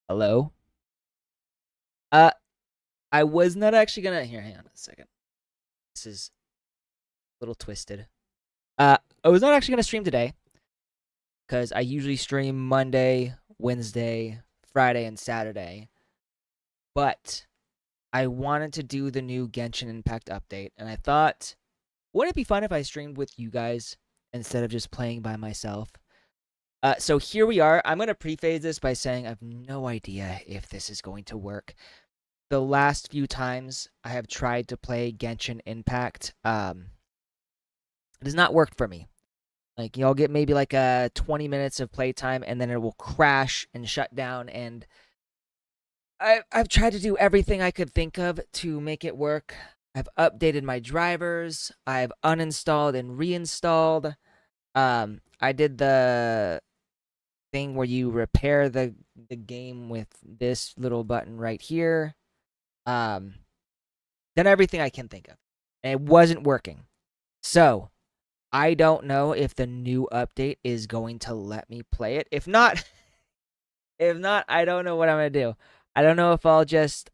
Hello? Uh, I was not actually gonna. Here, hang on a second. This is a little twisted. I was not actually gonna stream today because I usually stream Monday, Wednesday, Friday, and Saturday. But I wanted to do the new Genshin Impact update, and I thought, wouldn't it be fun if I streamed with you guys instead of just playing by myself? So here we are. I'm gonna preface this by saying I have no idea if this is going to work. The last few times I have tried to play Genshin Impact, it has not worked for me. Like, you'll get maybe like 20 minutes of playtime, and then it will crash and shut down. And I've tried to do everything I could think of to make it work. I've updated my drivers. I've uninstalled and reinstalled. I did the thing where you repair the game with this little button right here. Done everything I can think of, and it wasn't working. So I don't know if the new update is going to let me play it. If not, I don't know what I'm gonna do. I don't know if I'll just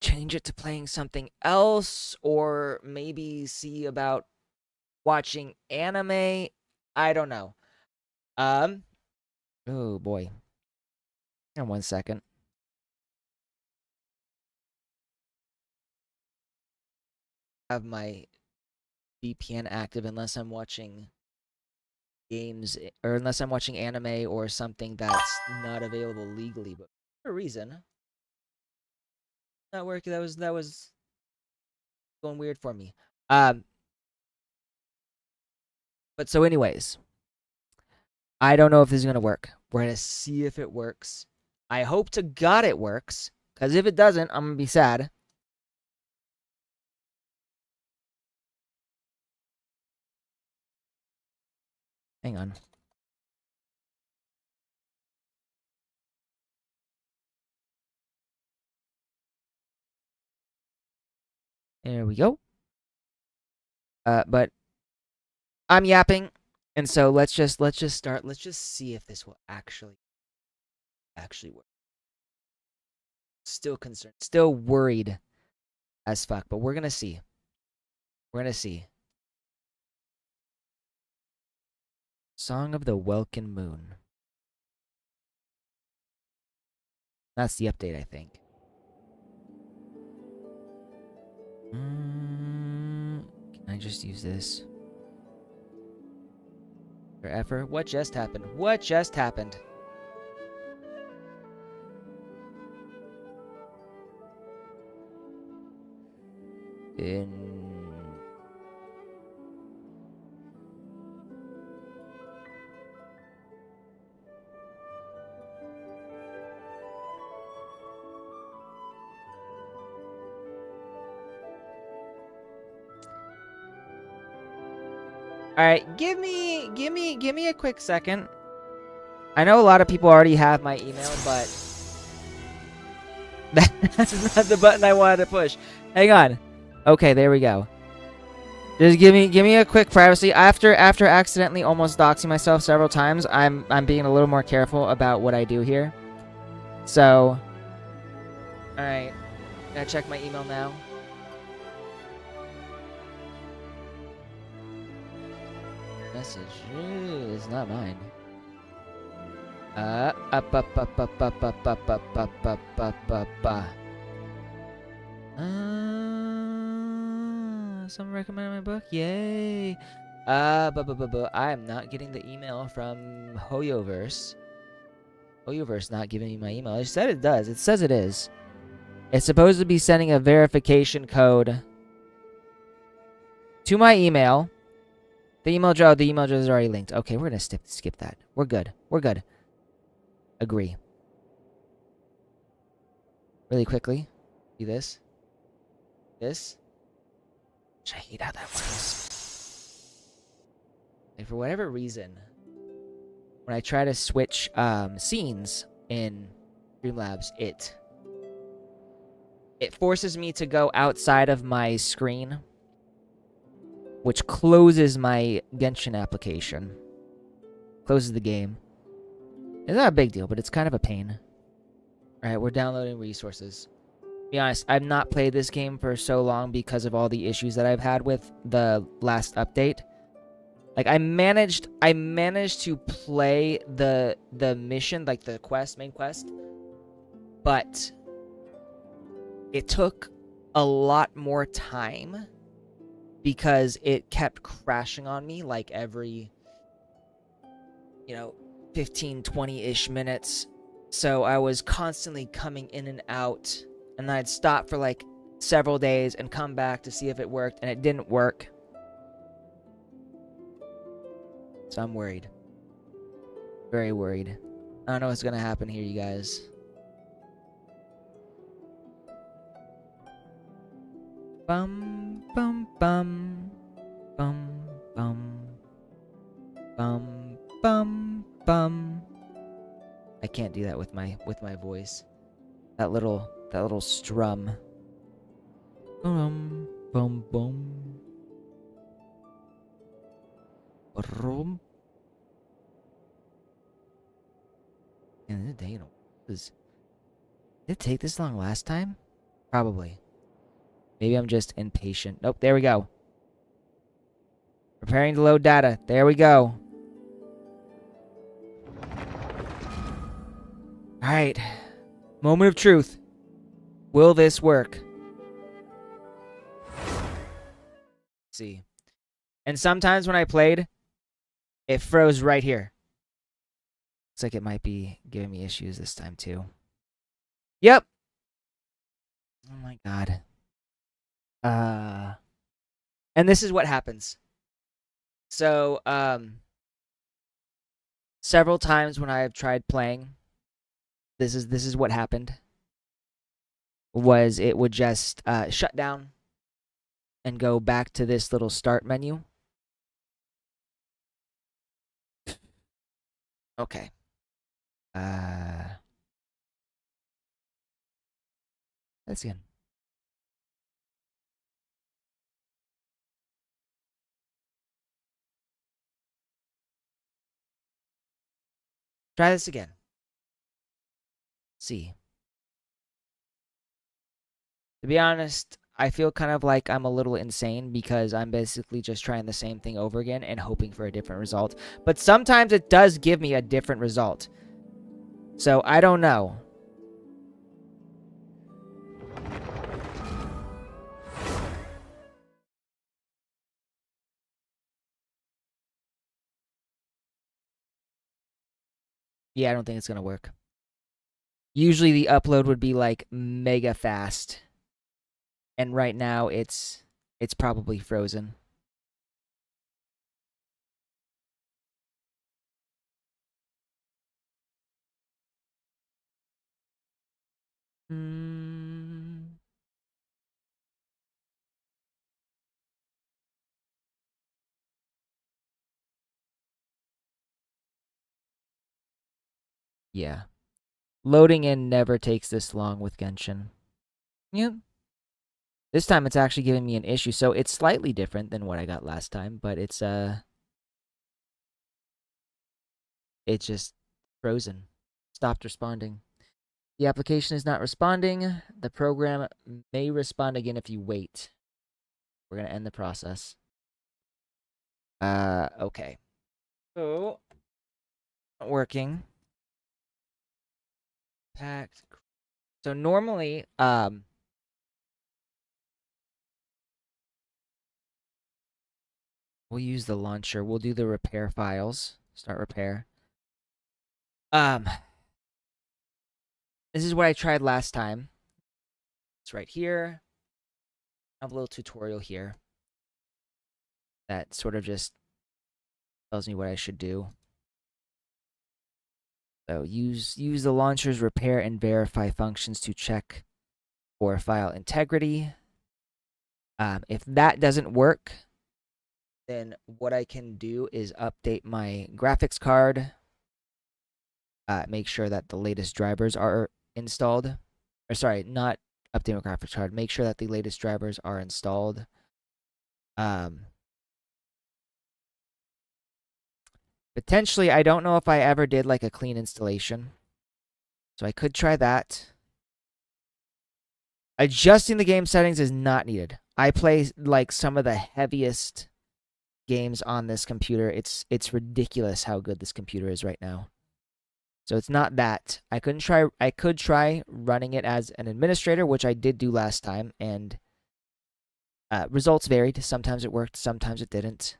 change it to playing something else, or maybe see about watching anime. I don't know. Oh boy. Hang on 1 second. Have my VPN active unless I'm watching games, or unless I'm watching anime or something that's not available legally, but for a reason not working. That was going weird for me. Um, but so anyways, I don't know if this is gonna work. We're gonna see if it works. I hope to God it works, because if it doesn't, I'm gonna be sad. Hang on. There we go. But I'm yapping, and so let's just start. Let's just see if this will actually work. Still concerned, still worried as fuck, but we're gonna see. We're gonna see. Song of the Welkin Moon. That's the update, I think. Can I just use this? For effort? What just happened? What just happened? All right, give me a quick second. I know a lot of people already have my email, but that's not the button I wanted to push. Hang on. Okay, there we go. Just give me a quick privacy. After accidentally almost doxing myself several times, I'm being a little more careful about what I do here. So, all right, gonna check my email now. Message is not mine. Someone recommended my book. Yay. I am not getting the email from Hoyoverse. Hoyoverse not giving me my email. It said it does. It says it is. It's supposed to be sending a verification code to my email. The email address is already linked. Okay, we're gonna skip that. We're good. We're good. Agree. Really quickly. See this? This? I hate how that works. Like, for whatever reason, when I try to switch scenes in Streamlabs, it forces me to go outside of my screen, which closes my Genshin application. Closes the game. It's not a big deal, but it's kind of a pain. All right, we're downloading resources. To be honest, I've not played this game for so long because of all the issues that I've had with the last update. Like I managed to play the mission, like the main quest, but it took a lot more time because it kept crashing on me like every 15 20-ish minutes. So I was constantly coming in and out, and then I'd stop for like several days and come back to see if it worked, and it didn't work. So I'm worried. Very worried. I don't know what's gonna happen here, you guys. Bum bum bum bum bum bum bum bum. I can't do that with my voice. That little strum. Bum bum bum. Brum. And the day did it take this long last time? Probably. Maybe I'm just impatient. Nope, there we go. Preparing to load data. There we go. Alright. Moment of truth. Will this work? Let's see. And sometimes when I played, it froze right here. Looks like it might be giving me issues this time too. Yep. Oh my god. And this is what happens. So, several times when I have tried playing, this is what happened. Was it would just shut down and go back to this little start menu. Okay. Let's again. Try this again. See. To be honest, I feel kind of like I'm a little insane because I'm basically just trying the same thing over again and hoping for a different result. But sometimes it does give me a different result. So I don't know. Yeah, I don't think it's going to work. Usually the upload would be like mega fast. And right now it's probably frozen. Yeah. Loading in never takes this long with Genshin. Yep. This time it's actually giving me an issue, so it's slightly different than what I got last time, but it's just frozen. Stopped responding. The application is not responding. The program may respond again if you wait. We're gonna end the process. Okay. So, not working. Packed. So normally, we'll use the launcher. We'll do the repair files. Start repair. This is what I tried last time. It's right here. I have a little tutorial here that sort of just tells me what I should do. So use the launcher's repair and verify functions to check for file integrity. If that doesn't work, then what I can do is update my graphics card. Make sure that the latest drivers are installed. Or sorry, not update my graphics card. Make sure that the latest drivers are installed. Potentially, I don't know if I ever did like a clean installation. So I could try that. Adjusting the game settings is not needed. I play like some of the heaviest games on this computer. It's ridiculous how good this computer is right now. So it's not that. I could try running it as an administrator, which I did do last time, and results varied. Sometimes it worked, sometimes it didn't.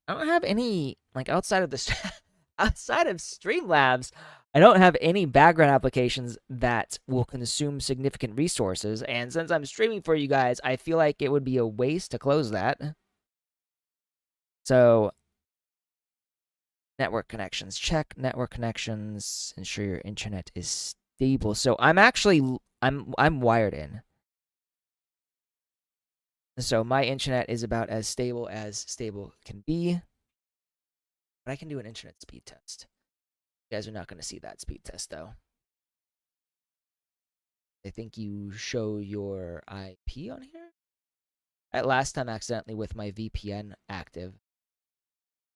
I don't have any like outside of the outside of Streamlabs. I don't have any background applications that will consume significant resources, and since I'm streaming for you guys, I feel like it would be a waste to close that. So, network connections. Check network connections. Ensure your internet is stable. So, I'm wired in. So, my internet is about as stable can be. But I can do an internet speed test. You guys are not going to see that speed test though. I think you show your IP on here. At last time accidentally with my VPN active,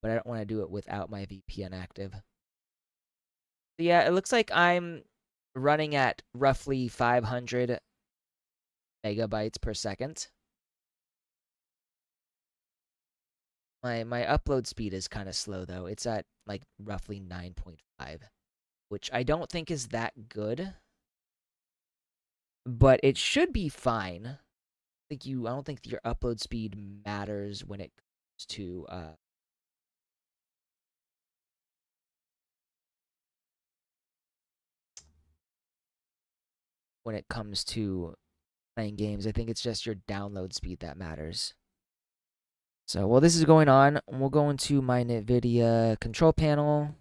but I don't want to do it without my VPN active. So yeah, it looks like I'm running at roughly 500 megabytes per second. My upload speed is kind of slow though. It's at like roughly 9.5, which I don't think is that good, but it should be fine. I don't think your upload speed matters when it comes to playing games. I think it's just your download speed that matters. So while this is going on, we'll go into my NVIDIA control panel.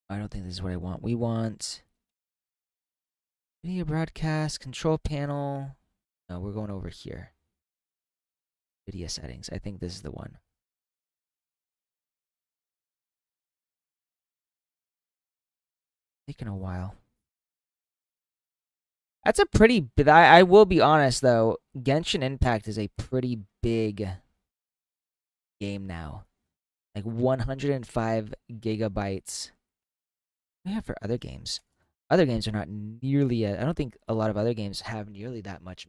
I don't think this is what I want. We want video broadcast, control panel. No, we're going over here. Video settings. I think this is the one. Taking a while. That's a pretty. I will be honest though. Genshin Impact is a pretty big game now. Like 105 gigabytes. What do we have for other games? Other games are not nearly. I don't think a lot of other games have nearly that much.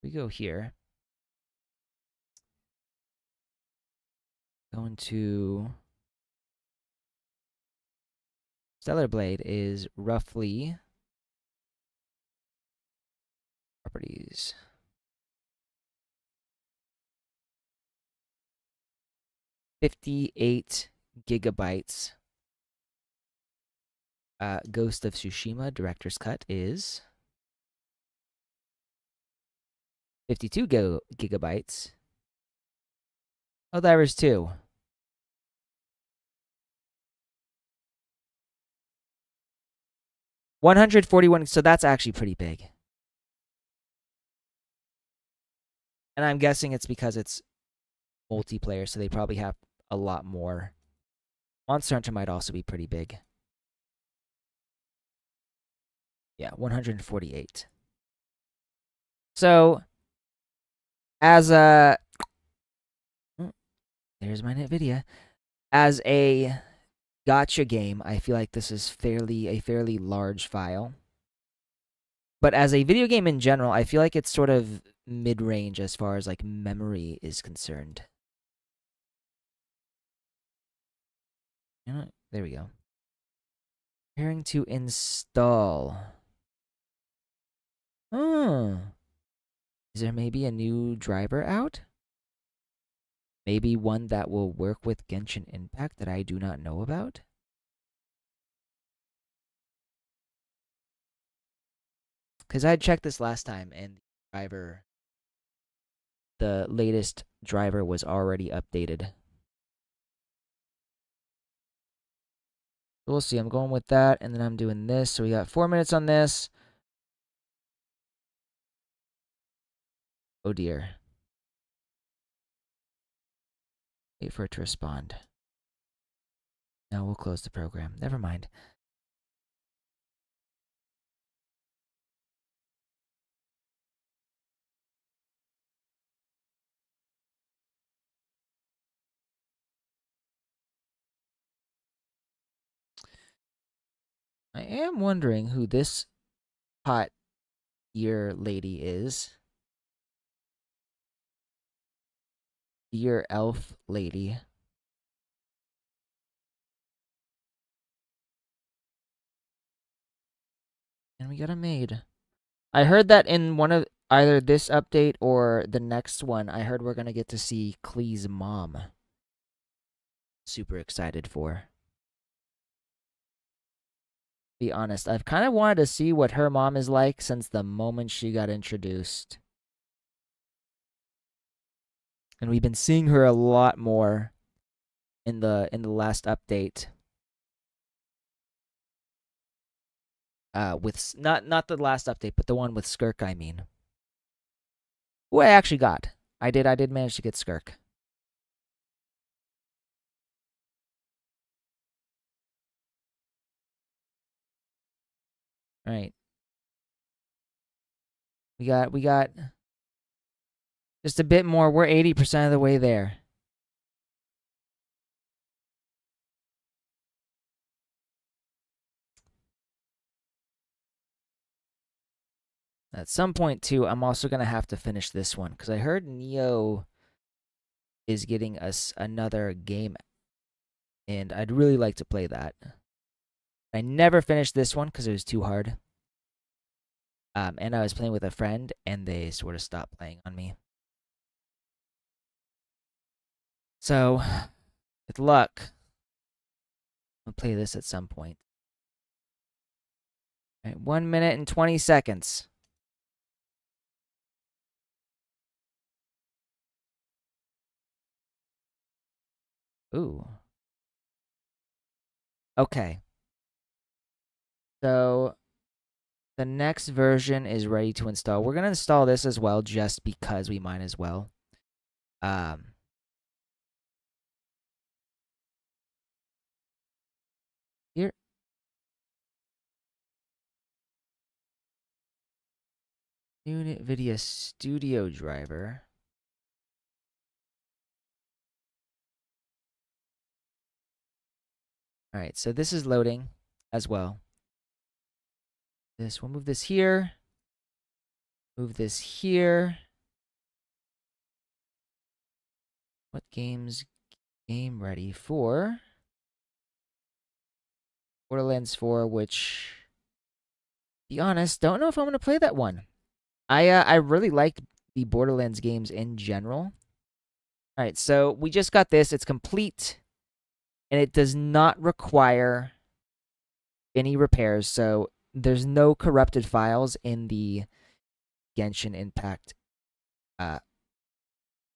We go here. Going to Stellar Blade is roughly properties. $58 gigabytes. Ghost of Tsushima Director's Cut is 52 gigabytes. Helldivers 2. 141, so that's actually pretty big. And I'm guessing it's because it's multiplayer, so they probably have a lot more. Monster Hunter might also be pretty big. Yeah, 148. So, as a... there's my NVIDIA. As a gacha game, I feel like this is a fairly large file. But as a video game in general, I feel like it's sort of mid-range as far as like memory is concerned. You know, there we go. Preparing to install. Oh. Is there maybe a new driver out? Maybe one that will work with Genshin Impact that I do not know about? Because I checked this last time and the latest driver was already updated. We'll see. I'm going with that, and then I'm doing this. So we got 4 minutes on this. Oh dear. Wait for it to respond. No, we'll close the program. Never mind. I am wondering who this hot ear lady is. Ear elf lady. And we got a maid. I heard that in one of either this update or the next one, I heard we're going to get to see Klee's mom. Super excited for. Be honest, I've kind of wanted to see what her mom is like since the moment she got introduced. And we've been seeing her a lot more in the last update. With not the last update, but the one with Skirk, I mean. Who I actually got. I did manage to get Skirk. All right. We got just a bit more. We're 80% of the way there. At some point, too, I'm also going to have to finish this one, because I heard Neo is getting us another game, and I'd really like to play that. I never finished this one because it was too hard. And I was playing with a friend, and they sort of stopped playing on me. So, with luck, I'll play this at some point. All right, 1 minute and 20 seconds. Ooh. Okay. So, the next version is ready to install. We're going to install this as well, just because we might as well. Here. Unit Video Studio driver. All right, so this is loading as well. We'll move this here. Move this here. What games? Game ready for Borderlands 4, which, to be honest, don't know if I'm going to play that one. I really liked the Borderlands games in general. All right, so we just got this. It's complete, and it does not require any repairs, so there's no corrupted files in the Genshin Impact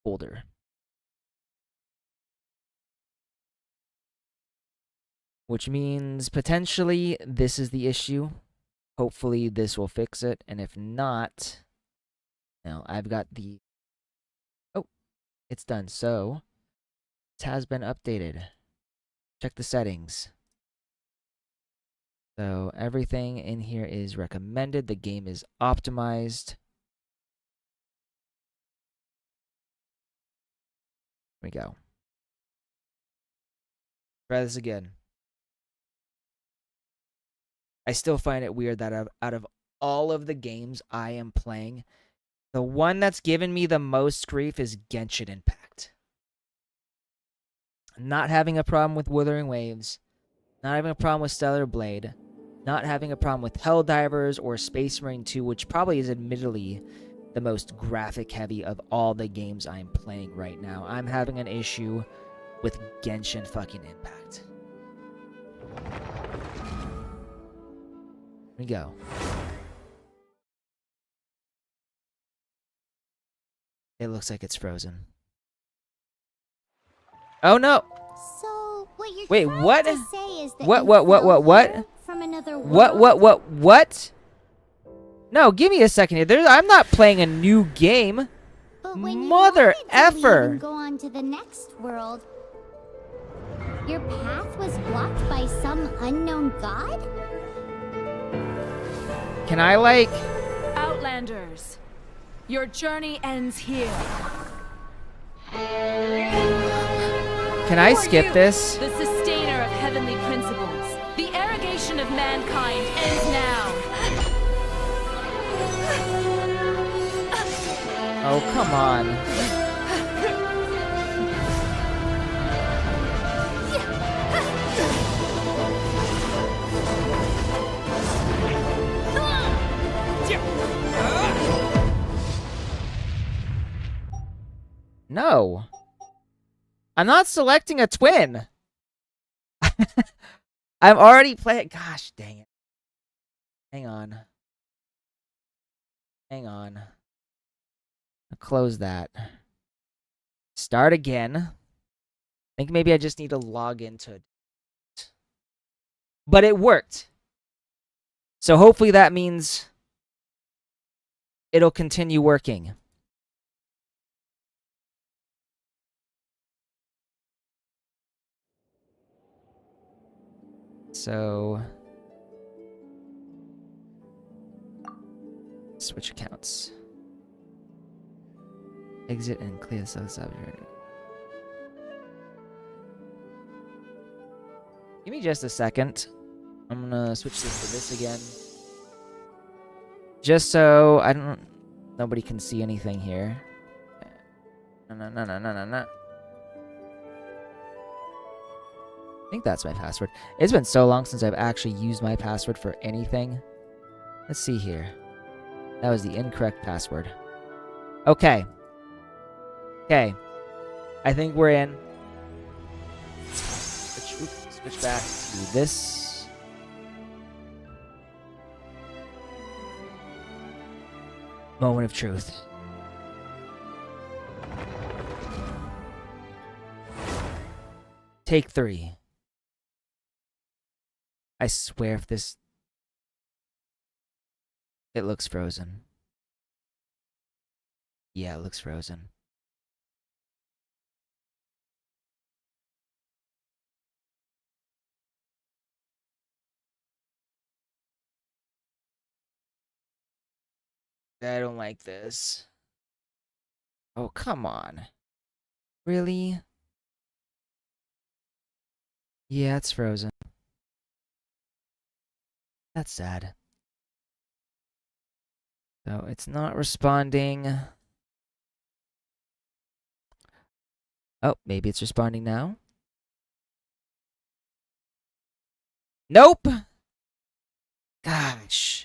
folder. Which means potentially this is the issue. Hopefully this will fix it, and if not, now I've got the... Oh, it's done. So, it has been updated. Check the settings. So, everything in here is recommended. The game is optimized. Here we go. Try this again. I still find it weird that out of all of the games I am playing, the one that's given me the most grief is Genshin Impact. Not having a problem with Wuthering Waves, not having a problem with Stellar Blade, not having a problem with Helldivers or Space Marine 2, which probably is admittedly the most graphic heavy of all the games I'm playing right now. I'm having an issue with Genshin fucking Impact. Here we go. It looks like it's frozen. Oh no! So what you're Wait, trying what? to say is that What? you What? fell What? here from another world? What? No, give me a second here. I'm not playing a new game. But when Mother you wanted to effer. leave and go on to the next world, Your path was blocked by some unknown god? Can I, like... Outlanders, your journey ends here. Can I For skip you, this? The sustainer of heavenly principles. The arrogation of mankind ends now. Oh, come on. No. I'm not selecting a twin. I'm already playing. Gosh dang it. Hang on. Hang on. I'll close that. Start again. I think maybe I just need to log into it. But it worked. So hopefully that means it'll continue working. So switch accounts. Exit and clear the subject. Give me just a second. I'm gonna switch this to this again. Just so nobody can see anything here. No. I think that's my password. It's been so long since I've actually used my password for anything. Let's see here. That was the incorrect password. Okay. Okay. I think we're in. Switch back to this. Moment of truth. Take 3. I swear if this... It looks frozen. Yeah, it looks frozen. I don't like this. Oh, come on. Really? Yeah, it's frozen. That's sad. So it's not responding. Oh, maybe it's responding now. Nope. Gosh.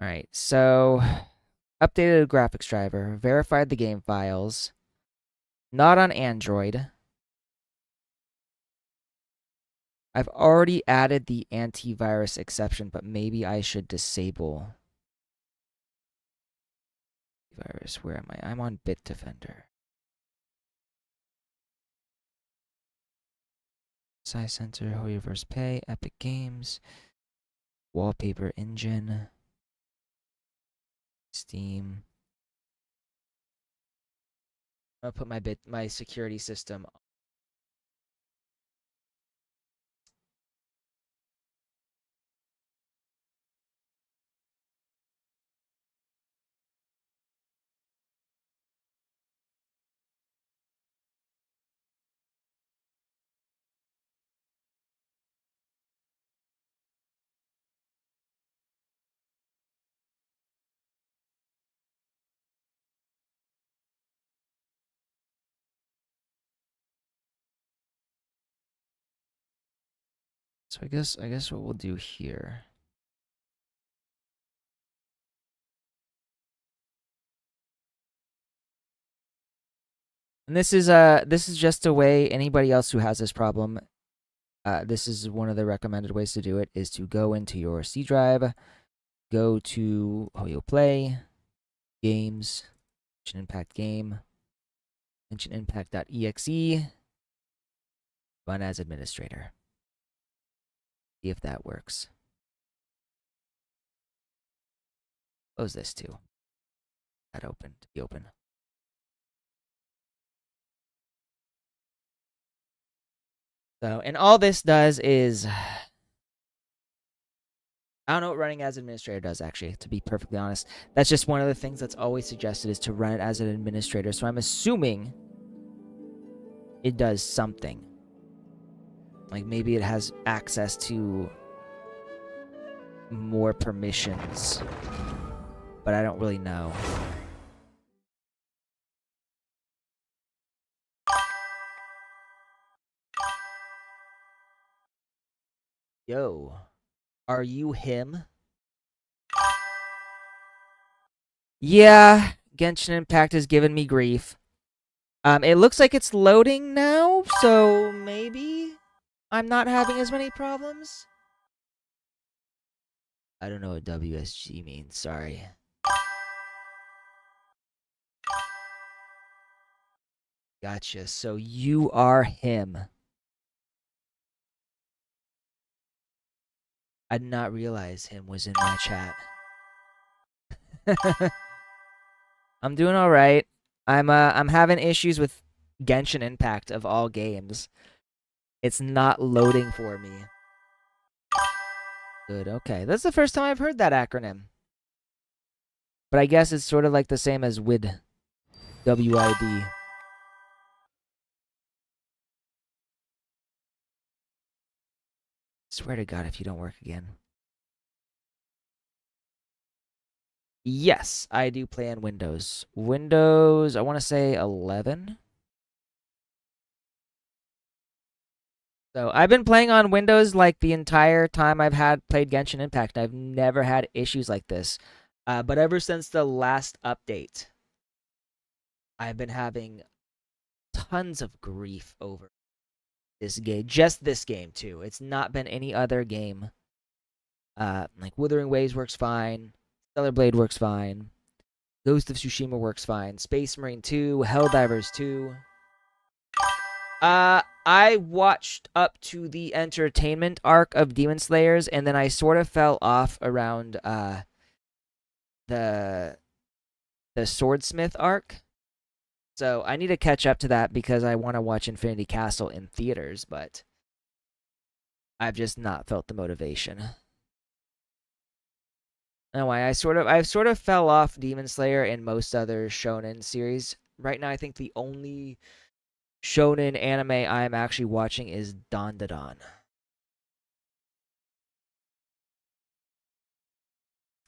All right, so updated graphics driver, verified the game files, not on Android. I've already added the antivirus exception, but maybe I should disable virus. Where am I? I'm on Bitdefender. Size Center, Hoyoverse Pay, Epic Games, Wallpaper Engine, Steam. I'm gonna put my security system. So I guess what we'll do here. And this is just a way anybody else who has this problem. This is one of the recommended ways to do it, is to go into your C drive, go to Hoyo Play, Games, Genshin Impact Game, Genshin Impact.exe, Run as administrator. See if that works. Close this too. That open to be open. So, and all this does is, I don't know what running as administrator does, actually, to be perfectly honest. That's just one of the things that's always suggested, is to run it as an administrator. So I'm assuming it does something. Like maybe it has access to more permissions. But I don't really know. Yo, are you him? Yeah, Genshin Impact has given me grief. It looks like it's loading now, so maybe I'm not having as many problems. I don't know what WSG means, sorry. Gotcha, so you are him. I did not realize him was in my chat. I'm doing all right. I'm having issues with Genshin Impact of all games. It's not loading for me. Good, okay. That's the first time I've heard that acronym. But I guess it's sort of like the same as WID. WID. Swear to God if you don't work again. Yes, I do play on Windows. Windows, I want to say 11. So I've been playing on Windows like the entire time I've played Genshin Impact. I've never had issues like this. But ever since the last update, I've been having tons of grief over this game. Just this game, too. It's not been any other game. Like Wuthering Waves works fine. Stellar Blade works fine. Ghost of Tsushima works fine. Space Marine 2. Helldivers 2. I watched up to the entertainment arc of Demon Slayers, and then I sort of fell off around the Swordsmith arc. So I need to catch up to that because I want to watch Infinity Castle in theaters, but I've just not felt the motivation. Anyway, I sort of fell off Demon Slayer and most other shonen series. Right now, I think the only shonen anime I'm actually watching is Don Da Don.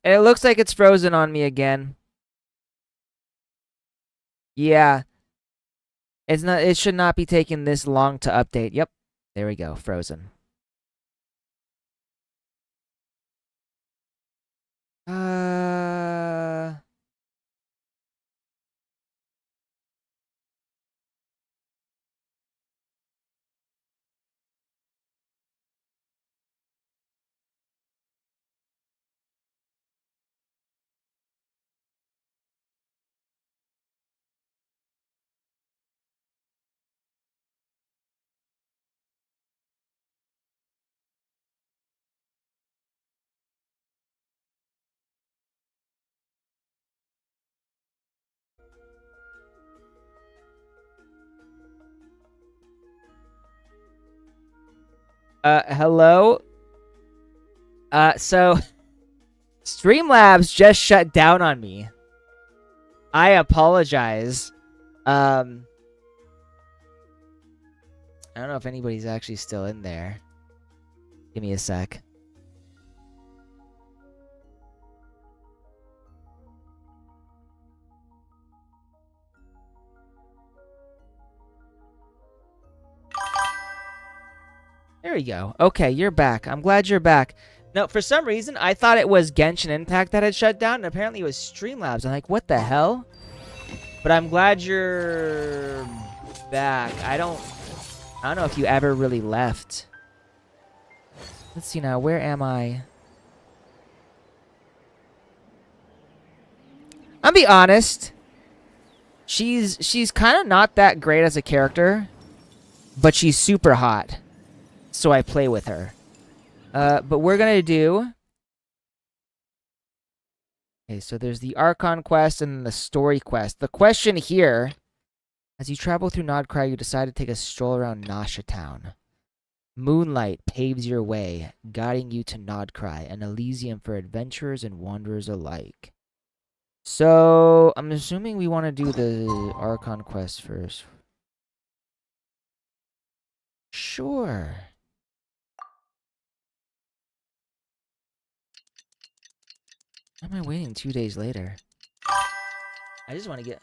And it looks like it's frozen on me again. Yeah. It should not be taking this long to update. Yep. There we go. Frozen. Hello? So Streamlabs just shut down on me. I apologize. I don't know if anybody's actually still in there. Give me a sec. There we go. Okay, you're back. I'm glad you're back. No, for some reason, I thought it was Genshin Impact that had shut down, and apparently it was Streamlabs. I'm like, what the hell? But I'm glad you're back. I don't know if you ever really left. Let's see now. Where am I? I'll be honest. She's kind of not that great as a character. but she's super hot, so I play with her. But we're gonna do... Okay, so there's the Archon quest and the story quest. The question here, as you travel through Nodcry, you decide to take a stroll around Nasha Town. Moonlight paves your way, guiding you to Nodcry, an Elysium for adventurers and wanderers alike. So, I'm assuming we want to do the Archon quest first. Sure. Why am I waiting 2 days later? I just want to get...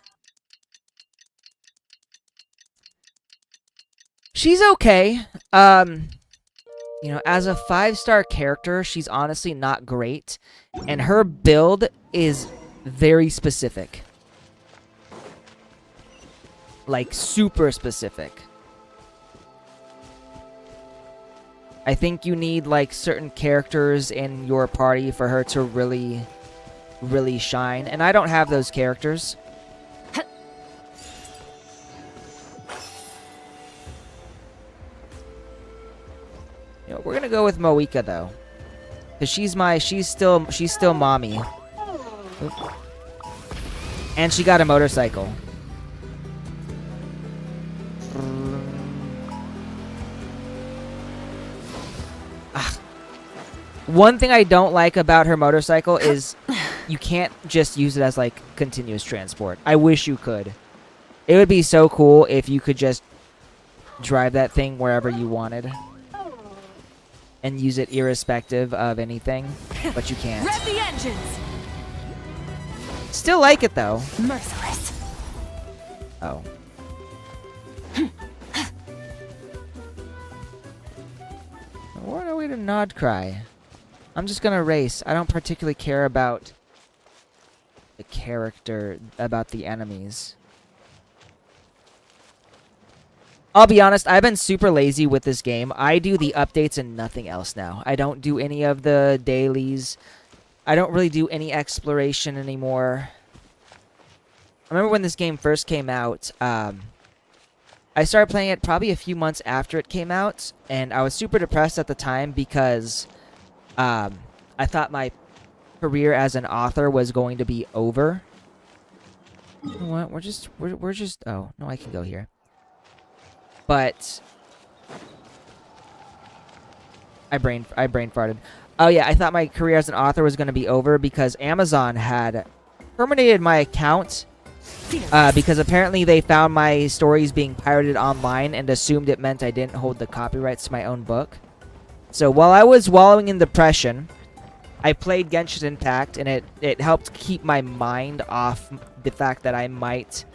She's okay. You know, as a 5-star character, she's honestly not great. And her build is very specific. Like, super specific. I think you need, like, certain characters in your party for her to really, really shine. And I don't have those characters. You know, we're gonna go with Moika though, cause she's still mommy, oop. And she got a motorcycle. One thing I don't like about her motorcycle is you can't just use it as like continuous transport. I wish you could. It would be so cool if you could just drive that thing wherever you wanted. And use it irrespective of anything, but you can't. Rev the engines. Still like it though. Merciless. Oh. We're on our way to Nodcry. I'm just gonna race. I don't particularly care about the character, about the enemies. I'll be honest, I've been super lazy with this game. I do the updates and nothing else now. I don't do any of the dailies. I don't really do any exploration anymore. I remember when this game first came out, I started playing it probably a few months after it came out, and I was super depressed at the time because I thought my career as an author was going to be over. You know what? We're just... Oh, no, I can go here. But I brain farted. Oh yeah, I thought my career as an author was going to be over because Amazon had terminated my account because apparently they found my stories being pirated online and assumed it meant I didn't hold the copyrights to my own book. So while I was wallowing in depression, I played Genshin Impact, and it helped keep my mind off the fact that I might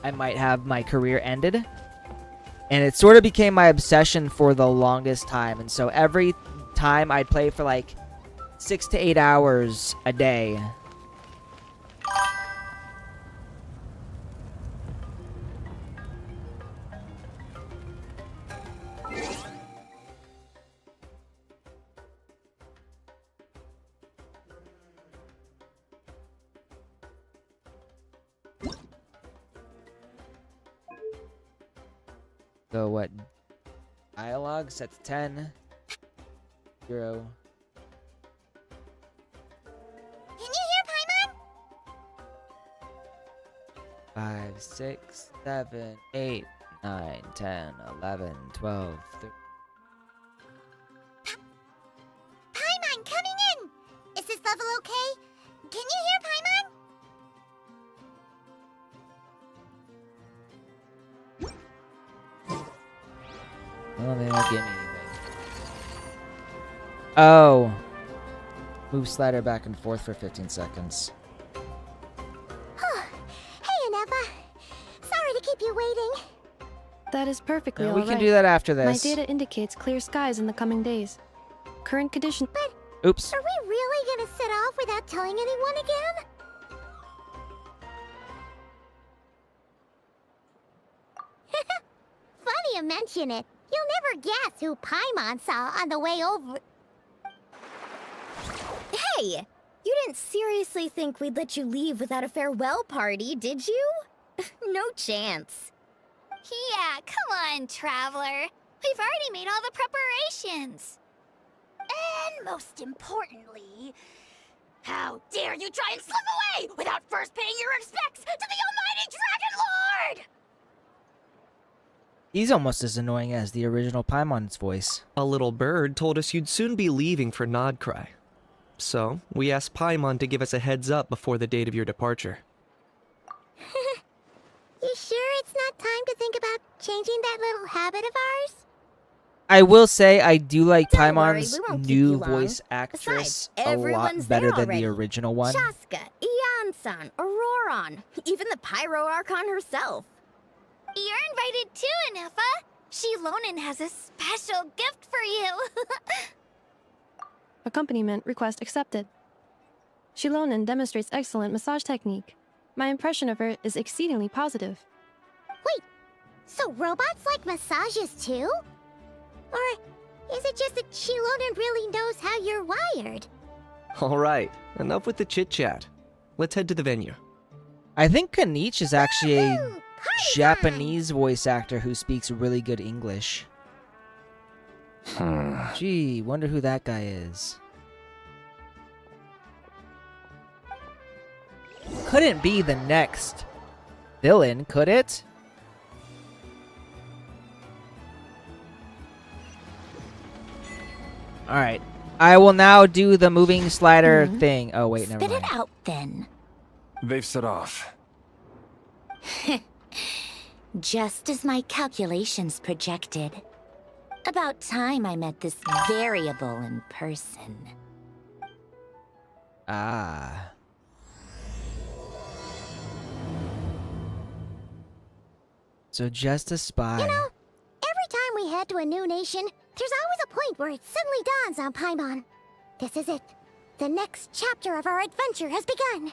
have my career ended. And it sort of became my obsession for the longest time. And so every time I'd play for like 6 to 8 hours a day. So what? Dialogue set to 10. 0. Can you hear Paimon? 5, 6, 7, 8, 9, 10, 11, 12, 13. Paimon, coming in! Is this level okay? Can you hear Paimon? Oh, they don't give me anything. Oh. Move slider back and forth for 15 seconds. Hey, Anepa. Sorry to keep you waiting. That is perfectly We alright. can do that after My this. data indicates clear skies in the coming days. Current condition. Oops. Are we really gonna set off without telling anyone again? Funny you mention it. You'll never guess who Paimon saw on the way over. Hey! You didn't seriously think we'd let you leave without a farewell party, did you? No chance. Yeah, come on, Traveler. We've already made all the preparations. And most importantly, how dare you try and slip away without first paying your respects to the almighty Dragon Lord! He's almost as annoying as the original Paimon's voice. A little bird told us you'd soon be leaving for Nodcry. So, we asked Paimon to give us a heads up before the date of your departure. You sure it's not time to think about changing that little habit of ours? I will say I do like Don't worry, Paimon's we won't keep new you long. voice actress Besides, a lot everyone's better there than the already. original one. Shaska, Ian-san, Auroron, even the Pyro Archon herself. You're invited too, Anefa. Shilonen has a special gift for you. Accompaniment request accepted. Shilonen demonstrates excellent massage technique. My impression of her is exceedingly positive. Wait, so robots like massages too? Or is it just that Shilonen really knows how you're wired? Alright, enough with the chit-chat. Let's head to the venue. I think Kaniche is actually a Woohoo! Party Japanese voice actor who speaks really good English. Gee, wonder who that guy is. Couldn't be the next villain, could it? Alright. I will now do the moving slider thing. Oh, wait, never Spit mind. it out then. They've set off. Just as my calculations projected. About time I met this variable in person. Ah. So just a spy. You know, every time we head to a new nation, there's always a point where it suddenly dawns on Paimon. This is it. The next chapter of our adventure has begun.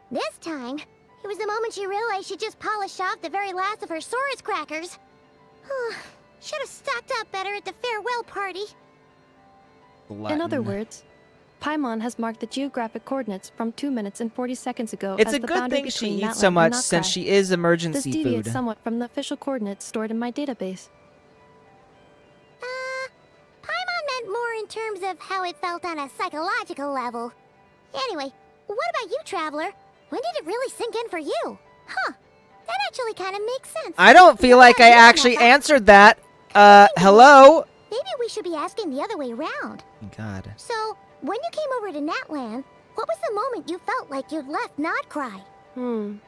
This time, it was the moment she realized she just polished off the very last of her Saurus crackers. Should have stocked up better at the farewell party. In other Glutton. words, Paimon has marked the geographic coordinates from 2 minutes and 40 seconds ago It's as a the good boundary thing she between eats so Natlan much and since Notcry. she is This emergency deviates food. somewhat from the official coordinates stored in my database. Paimon meant more in terms of how it felt on a psychological level. Anyway, what about you, Traveler? When did it really sink in for you? Huh, that actually kind of makes sense. I don't feel What like about I you, actually Anefa? answered that. Hello? Maybe we should be asking the other way around. God. So, when you came over to Natlan, what was the moment you felt like you'd left Nodcry? In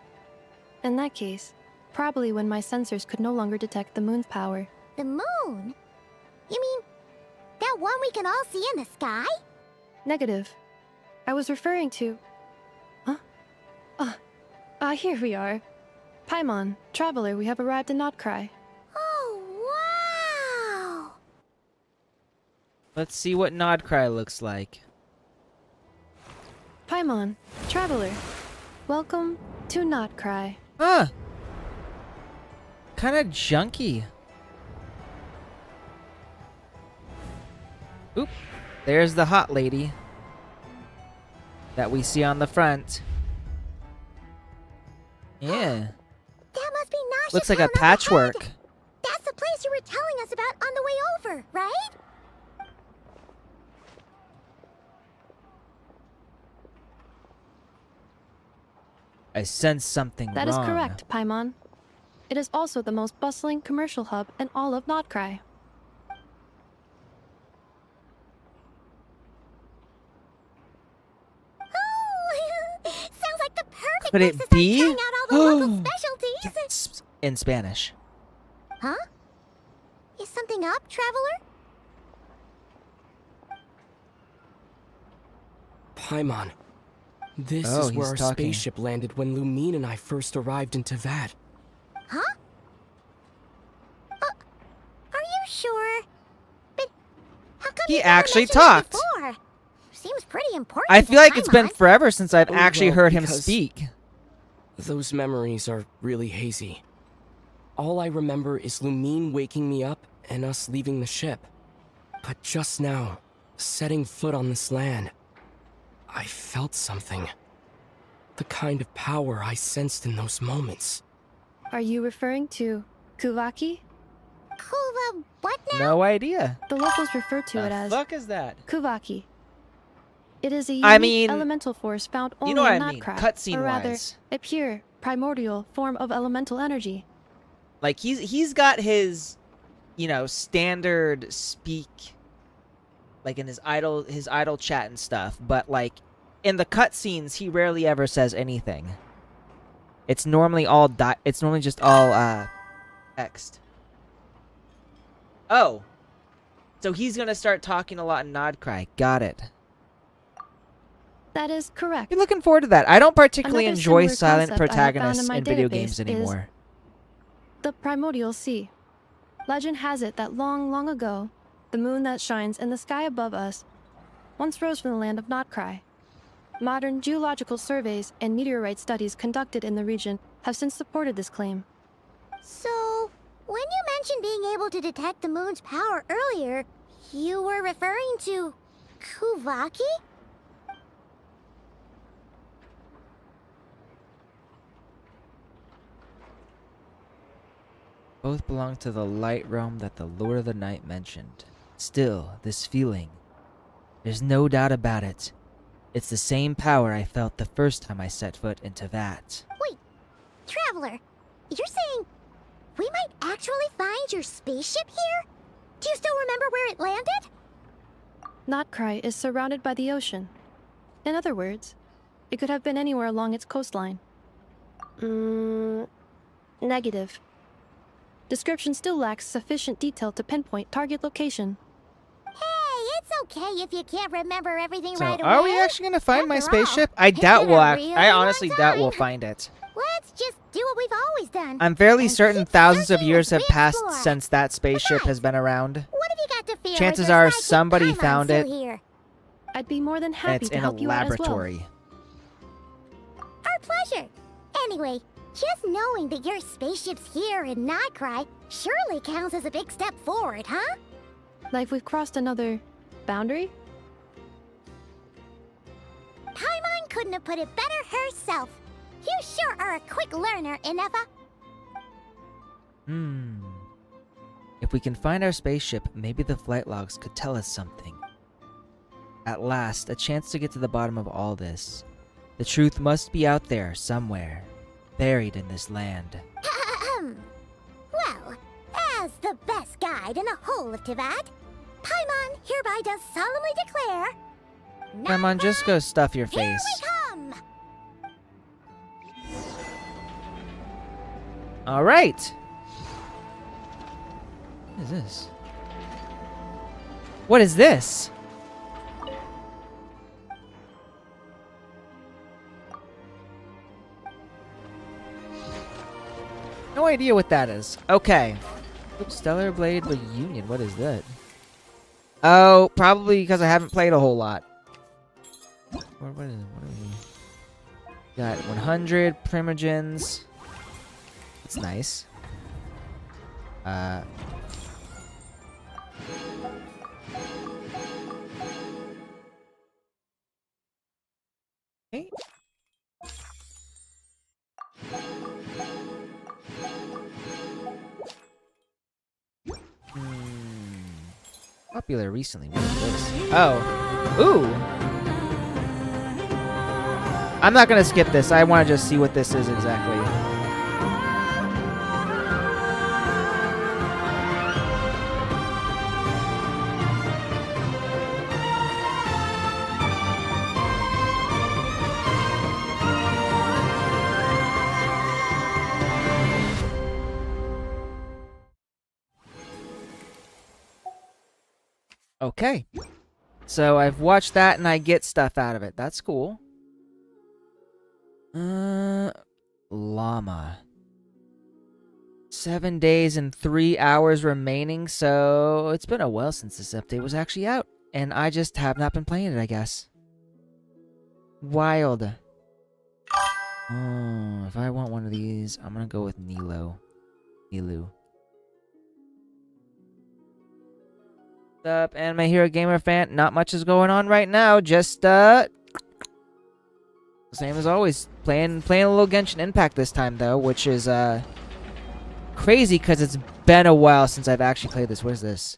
that case, probably when my sensors could no longer detect the moon's power. The moon? You mean that one we can all see in the sky? Negative. I was referring to... Here we are. Paimon, Traveler, we have arrived in Notcry. Oh, wow! Let's see what Nodcry looks like. Paimon, Traveler, welcome to Notcry. Huh. Kinda junky. Oop. There's the hot lady that we see on the front. Yeah. That must be Nasha Looks like a Town up patchwork. ahead. That's the place you were telling us about on the way over, right? I sense something That wrong. is correct, Paimon. It is also the most bustling commercial hub in all of Notcry. Oh, sounds like the perfect Could place it to start be? trying out all the local specialties. Yes, in Spanish. Huh? Is something up, Traveler? Paimon, this Oh, is where he's our talking. spaceship landed when Lumine and I first arrived in Tavad. Huh? Are you sure? But how come He you never actually mentioned it talked. before? Seems pretty important. I to feel like it's been Paimon. forever since I've Oh, actually well, heard him because- speak. Those memories are really hazy. All I remember is Lumine waking me up and us leaving the ship. But just now, setting foot on this land, I felt something. The kind of power I sensed in those moments. Are you referring to Kuvaki? Kuva, what now? No idea. The locals refer to The it as fuck is that? Kuvaki. It is a I unique mean, elemental force found only You know what in I mean, Notcraft, cutscene or rather, wise. a pure, primordial form of elemental energy. Like he's got his, standard speak, like in his idle chat and stuff. But like in the cutscenes, he rarely ever says anything. It's normally just all text. Oh, so he's gonna start talking a lot in Nodcry. Got it. That is correct. You're looking forward to that. I don't particularly Another enjoy similar silent concept I have found protagonists in my in video database games is anymore. The primordial sea. Legend has it that long, long ago, the moon that shines in the sky above us once rose from the land of Notcry. Modern geological surveys and meteorite studies conducted in the region have since supported this claim. So, when you mentioned being able to detect the moon's power earlier, you were referring to Kuvaki? Both belong to the light realm that the Lord of the Night mentioned. Still, this feeling, there's no doubt about it. It's the same power I felt the first time I set foot into that. Wait, Traveler, you're saying we might actually find your spaceship here? Do you still remember where it landed? Notcry is surrounded by the ocean. In other words, it could have been anywhere along its coastline. Negative. Description still lacks sufficient detail to pinpoint target location. Hey, it's okay if you can't remember everything So, right away. are we actually gonna find my After all, spaceship? I it's doubt been we'll. a really I honestly long doubt we'll time. find it. Let's just do what we've always done. I'm fairly And certain keep thousands of searching years as have we passed explore. since that spaceship has been around. What have you got to fear? Chances with your are sidekick somebody Paimon found still it. Here? I'd be more than happy It's to in a help you out as well. laboratory. Our pleasure. Anyway, just knowing that your spaceship's here in Nightcry surely counts as a big step forward, huh? Like we've crossed another boundary? Paimon couldn't have put it better herself. You sure are a quick learner, Inefa. If we can find our spaceship, maybe the flight logs could tell us something. At last, a chance to get to the bottom of all this. The truth must be out there somewhere, buried in this land. Well, as the best guide in the whole of Tivat, Paimon hereby does solemnly declare... Come on, just go stuff your Here face. we come! All right. What is this? What is this? No idea what that is. Okay. Stellar Blade Reunion. What is that? Oh, probably because I haven't played a whole lot. What is it? What is it? Got 100 Primogens. That's nice. Okay. Popular recently. What is this? Oh. Ooh. I'm not gonna skip this. I want to just see what this is exactly. Okay. So I've watched that and I get stuff out of it. That's cool. Llama. 7 days and 3 hours remaining, so it's been a while since this update was actually out. And I just have not been playing it, I guess. Wild. Oh, if I want one of these, I'm gonna go with Nilo. Nilu. What's up, Anime Hero Gamer fan? Not much is going on right now. Just same as always. Playing a little Genshin Impact this time though, which is crazy because it's been a while since I've actually played this. What is this?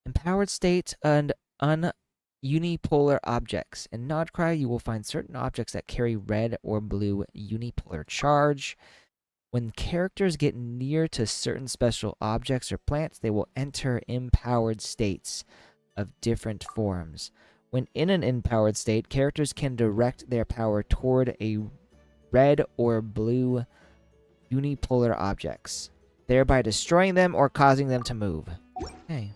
Empowered state and unipolar objects. In Nodcry, you will find certain objects that carry red or blue unipolar charge. When characters get near to certain special objects or plants, they will enter empowered states of different forms. When in an empowered state, characters can direct their power toward a red or blue unipolar objects, thereby destroying them or causing them to move. Okay.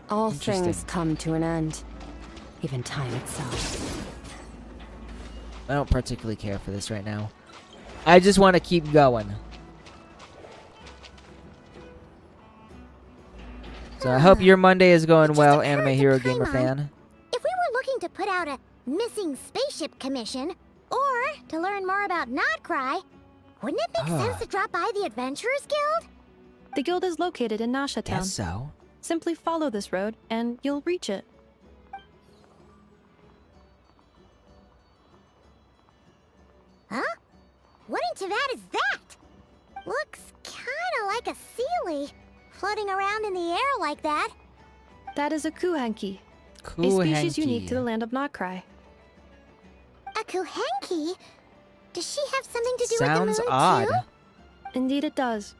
All Interesting. things come to an end. Even time itself. I don't particularly care for this right now. I just want to keep going. So I hope your Monday is going It just well, occurred Anime to Hero Gamer Paimon. fan. If we were looking to put out a missing spaceship commission, or to learn more about Nodcry, wouldn't it make sense to drop by the Adventurers Guild? The guild is located in Nasha Town. Guess so. Simply follow this road, and you'll reach it. Huh? What in Teyvat is that? Looks kinda like a sealy, floating around in the air like that. That is a kuhanki, Cool a species hanky. unique to the land of Nodcry. A kuhenki? Does she have something to do Sounds with the moon odd. too? Indeed it does.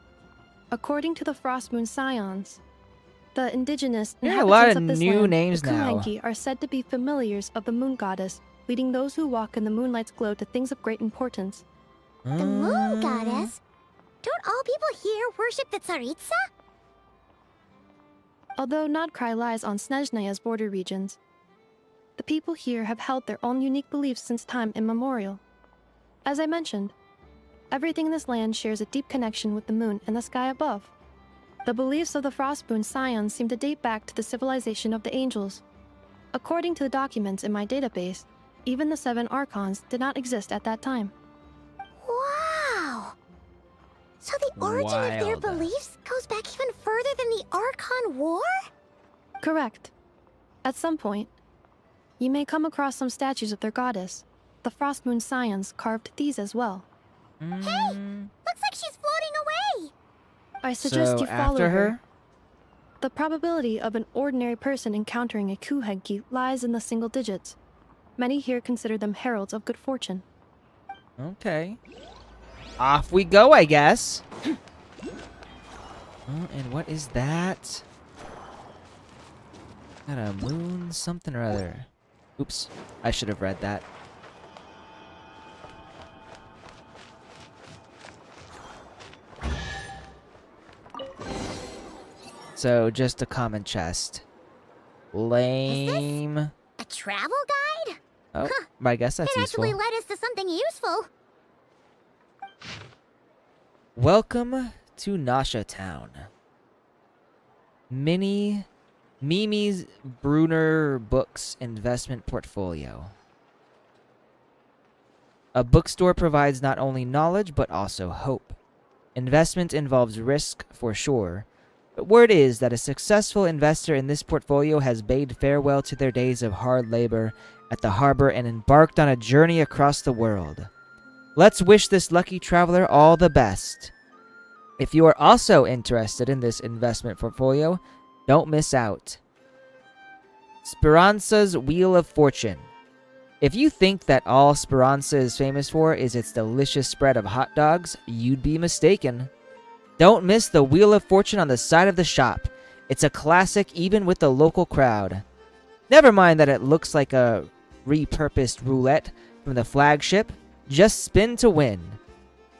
According to the Frost Moon Scions, the indigenous There are a inhabitants lot of of this new land, names the now. kuhanki, are said to be familiars of the moon goddess, leading those who walk in the moonlight's glow to things of great importance. The moon goddess? Don't all people here worship the Tsaritsa? Although Nodcry lies on Snezhnaya's border regions, the people here have held their own unique beliefs since time immemorial. As I mentioned, everything in this land shares a deep connection with the moon and the sky above. The beliefs of the Frostmoon Scions seem to date back to the civilization of the angels. According to the documents in my database, even the 7 Archons did not exist at that time. Wow! So the origin of their Wild. beliefs goes back even further than the Archon War? Correct. At some point, you may come across some statues of their goddess. The Frostmoon Scions carved these as well. Looks like she's floating away! I suggest So you follow after her? The probability of an ordinary person encountering a kuhenki lies in the single digits. Many here consider them heralds of good fortune. Okay. Off we go, I guess. And what is that? Got a moon something or other. Oops. I should have read that. So, just a common chest. Lame. A travel guide? Oh, I guess that's It useful. actually led us to something useful. Welcome to Nasha Town. Mimi's Bruner Books investment portfolio. A bookstore provides not only knowledge but also hope. Investment involves risk for sure, but word is that a successful investor in this portfolio has bade farewell to their days of hard labor at the harbor and embarked on a journey across the world. Let's wish this lucky traveler all the best. If you are also interested in this investment portfolio, don't miss out. Speranza's Wheel of Fortune. If you think that all Speranza is famous for is its delicious spread of hot dogs, you'd be mistaken. Don't miss the Wheel of Fortune on the side of the shop. It's a classic even with the local crowd. Never mind that it looks like a repurposed roulette from the flagship. Just spin to win.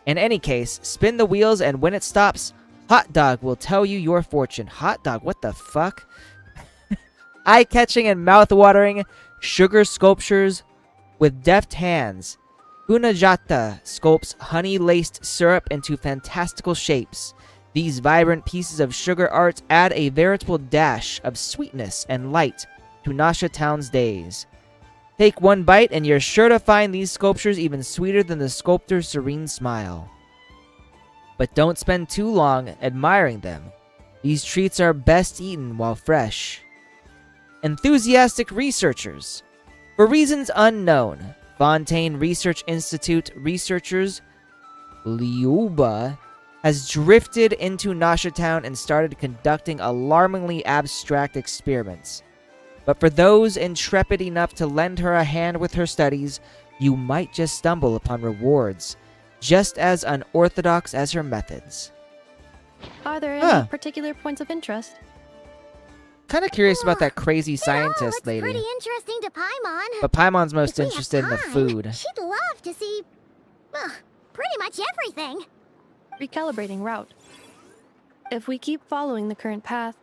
In any case, spin the wheels and when it stops, Hot Dog will tell you your fortune. Hot Dog, what the fuck? Eye-catching and mouth-watering sugar sculptures with deft hands. Gunajata sculpts honey-laced syrup into fantastical shapes. These vibrant pieces of sugar art add a veritable dash of sweetness and light to Nasha Town's days. Take one bite and you're sure to find these sculptures even sweeter than the sculptor's serene smile. But don't spend too long admiring them. These treats are best eaten while fresh. Enthusiastic researchers. For reasons unknown, Fontaine Research Institute researchers Liuba has drifted into Nasha Town and started conducting alarmingly abstract experiments. But for those intrepid enough to lend her a hand with her studies, you might just stumble upon rewards, just as unorthodox as her methods. Are there Huh. any particular points of interest? Kind of curious about that crazy It all scientist looks lady. pretty interesting to Paimon. But Paimon's most If we have interested in the time, food. She'd love to see, pretty much everything. Recalibrating route. If we keep following the current path,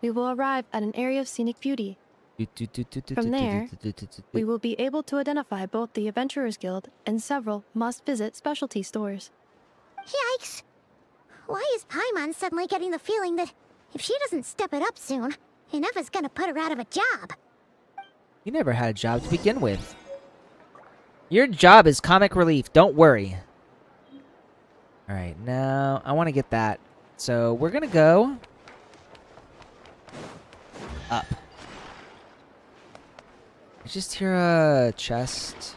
we will arrive at an area of scenic beauty. From there, we will be able to identify both the Adventurers Guild and several must-visit specialty stores. Yikes. Why is Paimon suddenly getting the feeling that if she doesn't step it up soon, enough is gonna put her out of a job? You never had a job to begin with. Your job is comic relief, don't worry. Alright, now I want to get that. So we're gonna go up. I just hear a chest.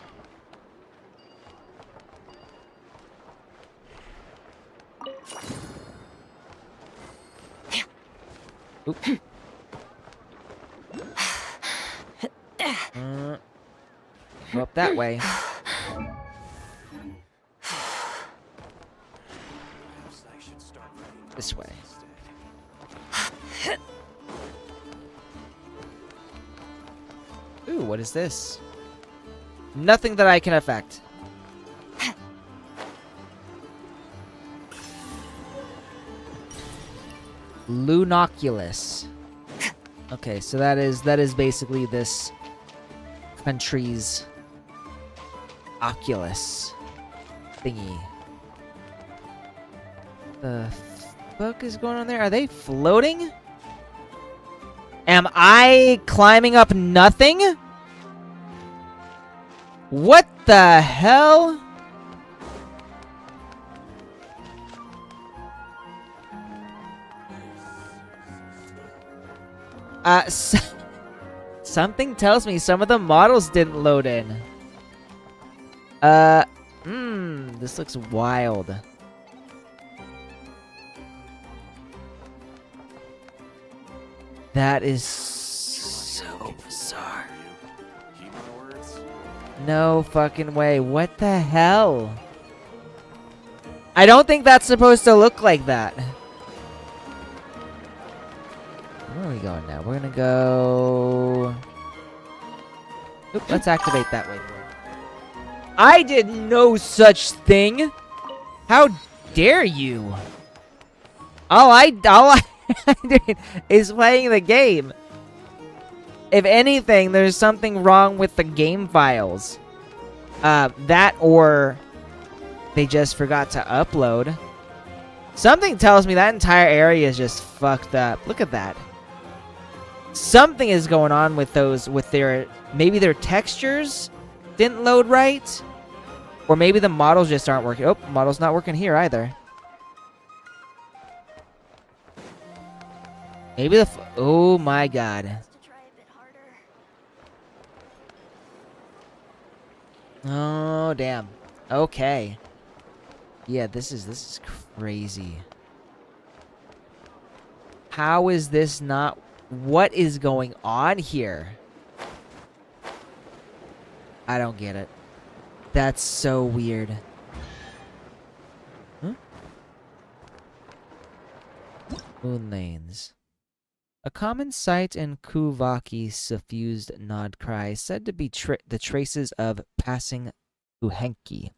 Oop. Go up that way. This way. Ooh, what is this? Nothing that I can affect. Lunoculus. Okay, so that is basically this country's oculus thingy. The fuck is going on there? Are they floating? Am I climbing up nothing? What the hell? Something tells me some of the models didn't load in. This looks wild. That is so bizarre. No fucking way. What the hell? I don't think that's supposed to look like that. Where are we going now? We're gonna go... Oop, let's activate that way. I did no such thing! How dare you? All I did is playing the game. If anything, there's something wrong with the game files. That or they just forgot to upload. Something tells me that entire area is just fucked up. Look at that. Something is going on with those, with their, maybe their textures didn't load right. Or maybe the models just aren't working. Oh, model's not working here either. Maybe the, oh my god. Oh, damn. Okay. Yeah, this is crazy. How is this not... What is going on here? I don't get it. That's so weird. Huh? Moon lanes. A common sight in Kuvaki suffused Nod Cry, said to be the traces of passing Uhenki.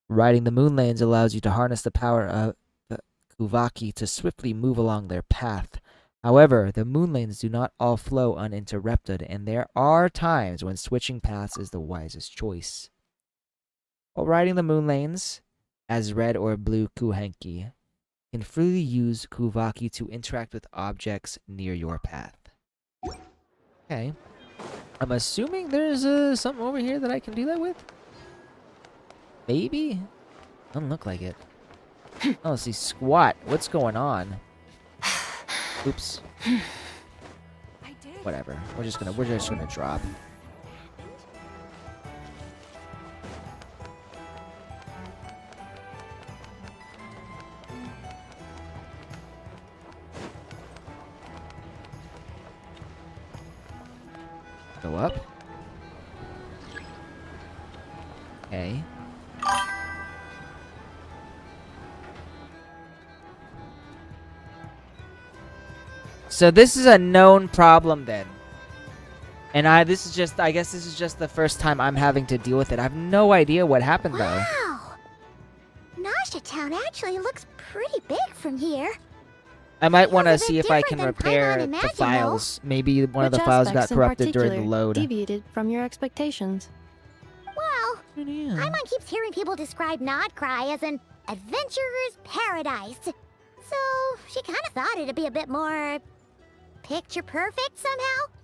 Riding the moon lanes allows you to harness the power of the Kuvaki to swiftly move along their path. However, the moon lanes do not all flow uninterrupted, and there are times when switching paths is the wisest choice. While riding the moon lanes, as red or blue Kuhenki, can freely use Kuvaki to interact with objects near your path. Okay. I'm assuming there's something over here that I can do that with? Maybe? Doesn't look like it. Oh, see, squat. What's going on? Oops. Whatever. We're just gonna drop. up. Okay. So this is a known problem then. And I guess this is just the first time I'm having to deal with it. I have no idea what happened though. Wow! Nasha Town actually looks pretty big from here. I might Feels want a to bit see if I can different than repair Paimon the imagined, files. Maybe one of Which the files got aspects in corrupted during the particular load. deviated from your expectations? Well, Yeah. Paimon keeps hearing people describe Nodcry as an adventurer's paradise. So she kind of thought it'd be a bit more picture perfect somehow.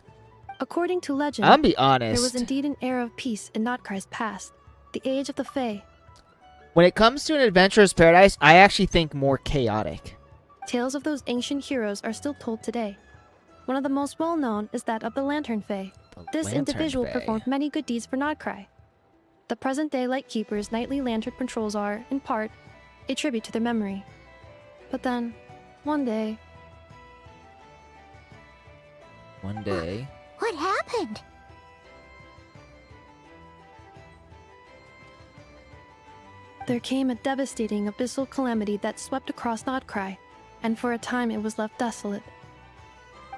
According to legend, I'll be there honest. was indeed an era of peace in Notcry's past, the age of the Fae. When it comes to an adventurer's paradise, I actually think more chaotic. Tales of those ancient heroes are still told today. One of the most well-known is that of the Lantern Fae. The This Lantern individual Fae. performed many good deeds for Nodcry. The present-day Lightkeeper's nightly lantern patrols are, in part, a tribute to their memory. But then, one day, One day. What happened? there came a devastating abyssal calamity that swept across Nodcry, and for a time it was left desolate.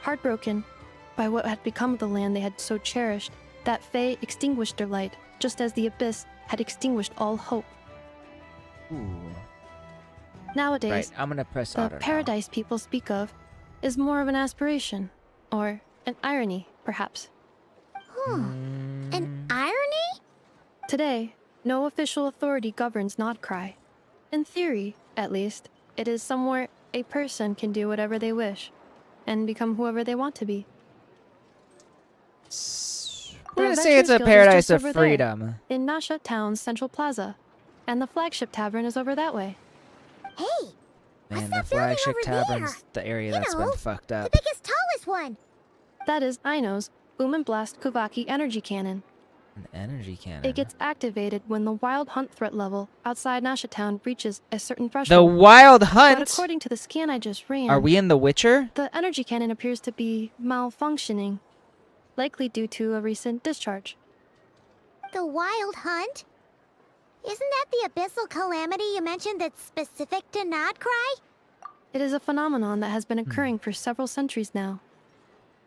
Heartbroken by what had become of the land they had so cherished, that Fae extinguished their light, just as the abyss had extinguished all hope. Ooh. Nowadays, Right, I'm gonna press the auto now. paradise people speak of is more of an aspiration, or an irony, perhaps. An irony? Today, no official authority governs Nodcry. In theory, at least, it is somewhere a person can do whatever they wish, and become whoever they want to be. We're gonna The say it's a Adventurers Guild is paradise just of over there, freedom. in Nasha Town's central plaza, and the flagship tavern is over that way. Hey, Man, what's the that building flagship over tavern's there? the area You that's know, been fucked the up. biggest, tallest one. That is Aino's Boom and Blast Kuvaki energy cannon. An energy cannon. It gets activated when the wild hunt threat level outside Nasha Town reaches a certain The threshold. Wild But Hunt? according to the scan I just ran, Are we in The Witcher? the energy cannon appears to be malfunctioning, likely due to a recent discharge. The Wild Hunt? Isn't that the abyssal calamity you mentioned that's specific to Nodcry? It is a phenomenon that has been occurring for several centuries now.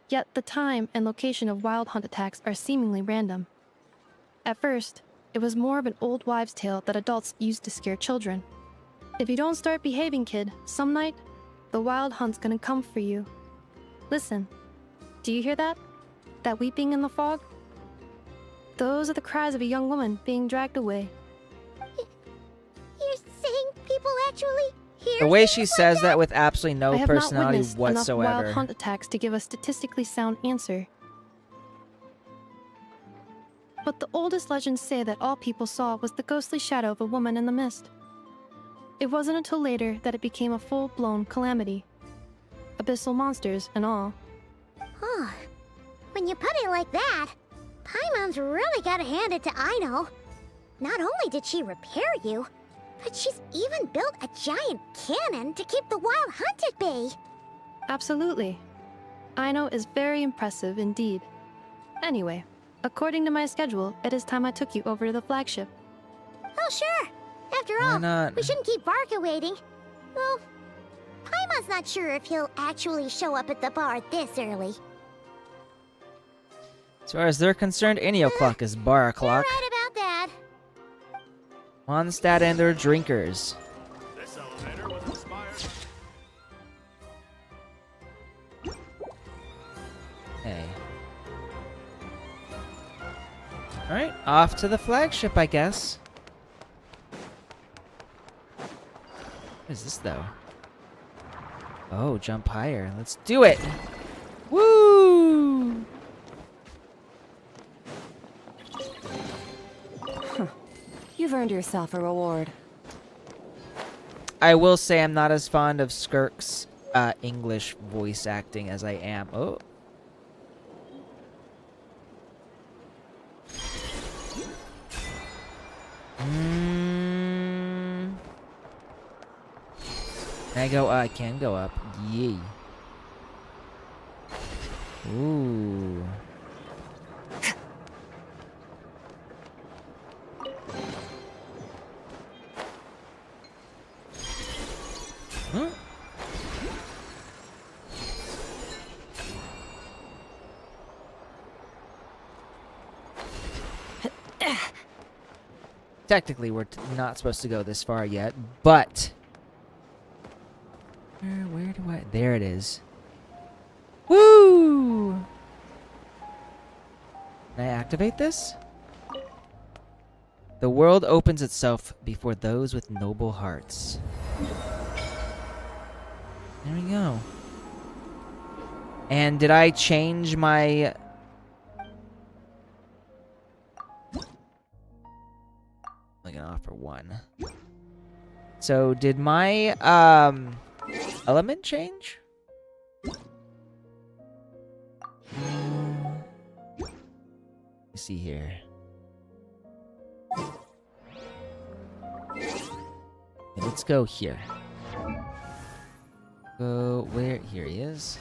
Yet the time and location of wild hunt attacks are seemingly random. At first, it was more of an old wives' tale that adults used to scare children. If you don't start behaving, kid, some night, the wild hunt's gonna come for you. Listen, do you hear that? That weeping in the fog? Those are the cries of a young woman being dragged away. You're saying people actually hear The way things she like says that? that with absolutely no I have not personality witnessed enough whatsoever. wild hunt attacks to give a statistically sound answer. But the oldest legends say that all people saw was the ghostly shadow of a woman in the mist. It wasn't until later that it became a full-blown calamity. Abyssal monsters and all. Huh. When you put it like that, Paimon's really gotta hand it to Aino. Not only did she repair you, but she's even built a giant cannon to keep the wild hunt at bay. Absolutely. Aino is very impressive indeed. Anyway, according to my schedule, it is time I took you over to the flagship. Oh, sure. After Why all, not? we shouldn't keep Barca waiting. Well, Paimon's not sure if he'll actually show up at the bar this early. As far as they're concerned, any o'clock is bar You're o'clock. right about that. Mondstadt and their drinkers. This elevator was inspired. Hey. Alright, off to the flagship, I guess. What is this, though? Oh, jump higher. Let's do it! Woo! You've earned yourself a reward. I will say I'm not as fond of Skirk's English voice acting as I am. Oh. Can I go? I can go up. Yee. Ooh. Technically, we're not supposed to go this far yet, but... Where do I... There it is. Woo! Can I activate this? The world opens itself before those with noble hearts. There we go. And did I change my... I'm gonna offer one. So did my element change? Let me see here. Okay, let's go here. Go where? Here he is.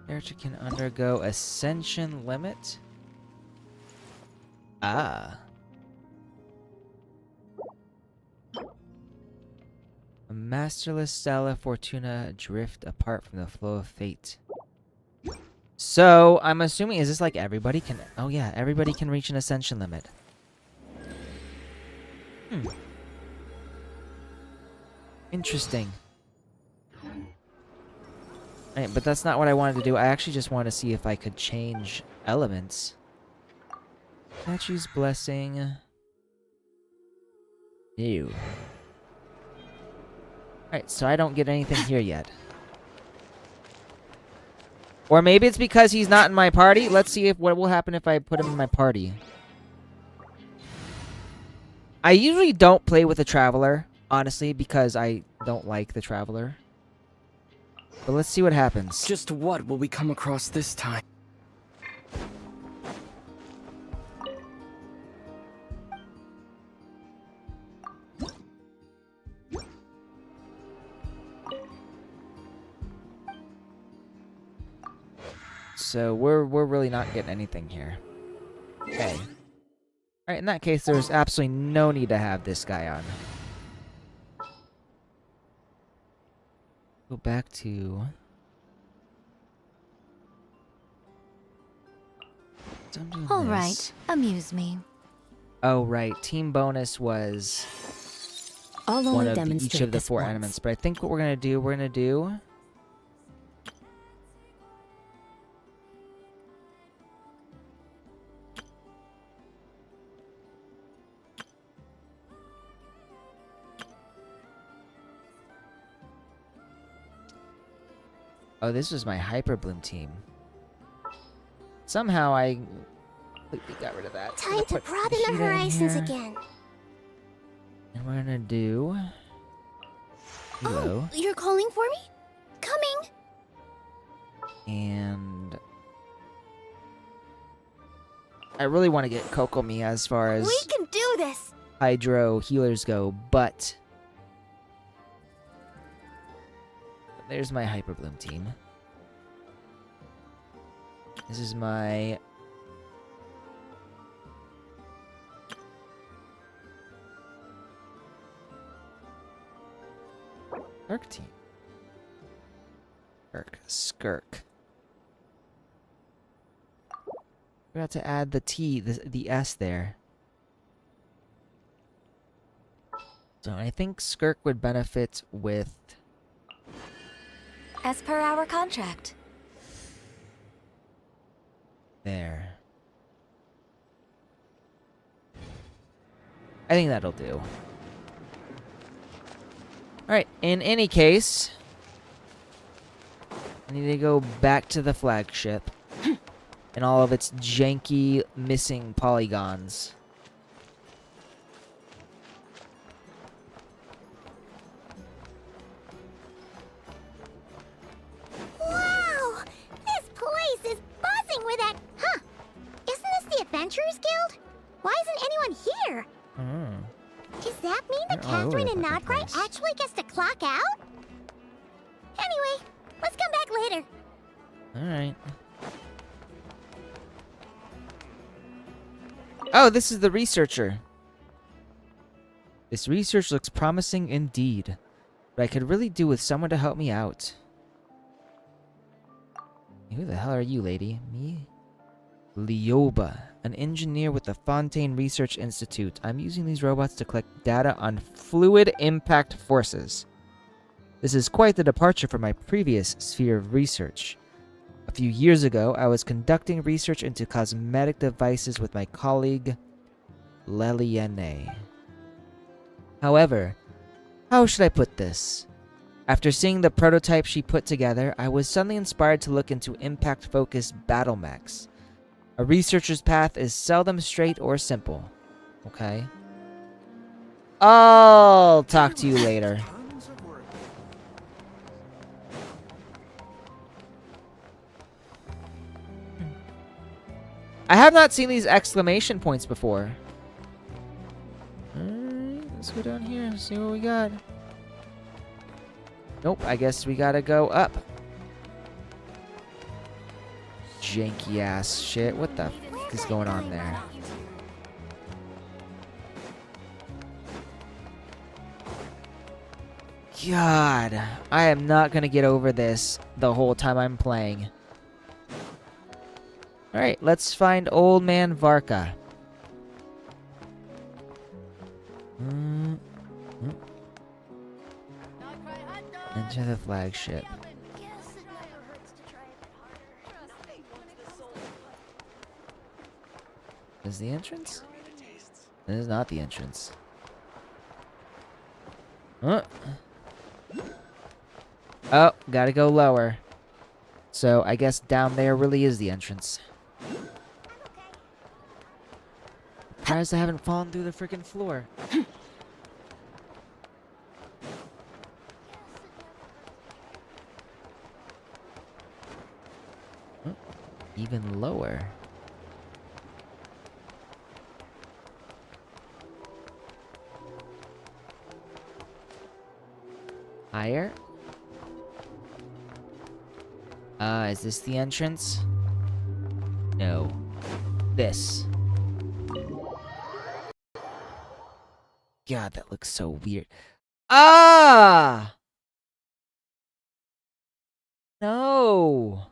Character can undergo ascension limit. Ah. A masterless Stella Fortuna drift apart from the flow of fate. So, I'm assuming, is this like everybody can... Oh yeah, everybody can reach an ascension limit. Interesting. Right, but that's not what I wanted to do. I actually just wanted to see if I could change elements. Statue's Blessing. Ew. Alright, so I don't get anything here yet. Or maybe it's because he's not in my party. Let's see if what will happen if I put him in my party. I usually don't play with a Traveler, honestly, because I don't like the Traveler. But let's see what happens. Just what will we come across this time? So we're really not getting anything here. Okay. Alright, in that case, there's absolutely no need to have this guy on. Go back to... All right, amuse me. Oh, right. Team bonus was I'll one only of demonstrate each of the this 4 once. elements. But I think what we're going to do... Oh, this was my Hyper Bloom team. Somehow I completely got rid of that. Time to broaden the horizons again. And we're gonna do... Hello. Oh, you're calling for me? Coming! And... I really want to get Kokomi as far as We can do this! Hydro healers go, but... There's my Hyper Bloom team. This is my... Skirk team. Skirk. Forgot to add the T, the S there. So I think Skirk would benefit with... As per our contract. There. I think that'll do. Alright, in any case... I need to go back to the flagship. And all of its janky, missing polygons. Wow! This place is buzzing with that... Huh. Isn't this the Adventurers Guild? Why isn't anyone here? Does that mean that They're all over Catherine the and fucking Nodcry place. actually gets to clock out? Anyway, let's come back later. Alright. Oh, this is the researcher. This research looks promising indeed. But I could really do with someone to help me out. Who the hell are you, lady? Me? Lioba. an engineer with the Fontaine Research Institute. I'm using these robots to collect data on fluid impact forces. This is quite the departure from my previous sphere of research. A few years ago, I was conducting research into cosmetic devices with my colleague, Leliene. However, how should I put this? After seeing the prototype she put together, I was suddenly inspired to look into impact-focused battle mechs. A researcher's path is seldom straight or simple. Okay. I'll talk to you later. Tons of work. I have not seen these exclamation points before. Alright, let's go down here and see what we got. Nope, I guess we gotta go up. Janky ass shit. What the fuck is going on there? God, I am not gonna get over this the whole time I'm playing. Alright, let's find Old Man Varka. Enter the flagship. Is the entrance? This is not the entrance. Huh? Oh, gotta go lower. So I guess down there really is the entrance. Surprised I haven't fallen through the freaking floor. Even lower. Higher? Is this the entrance? No. This. God, that looks so weird. Ah! No.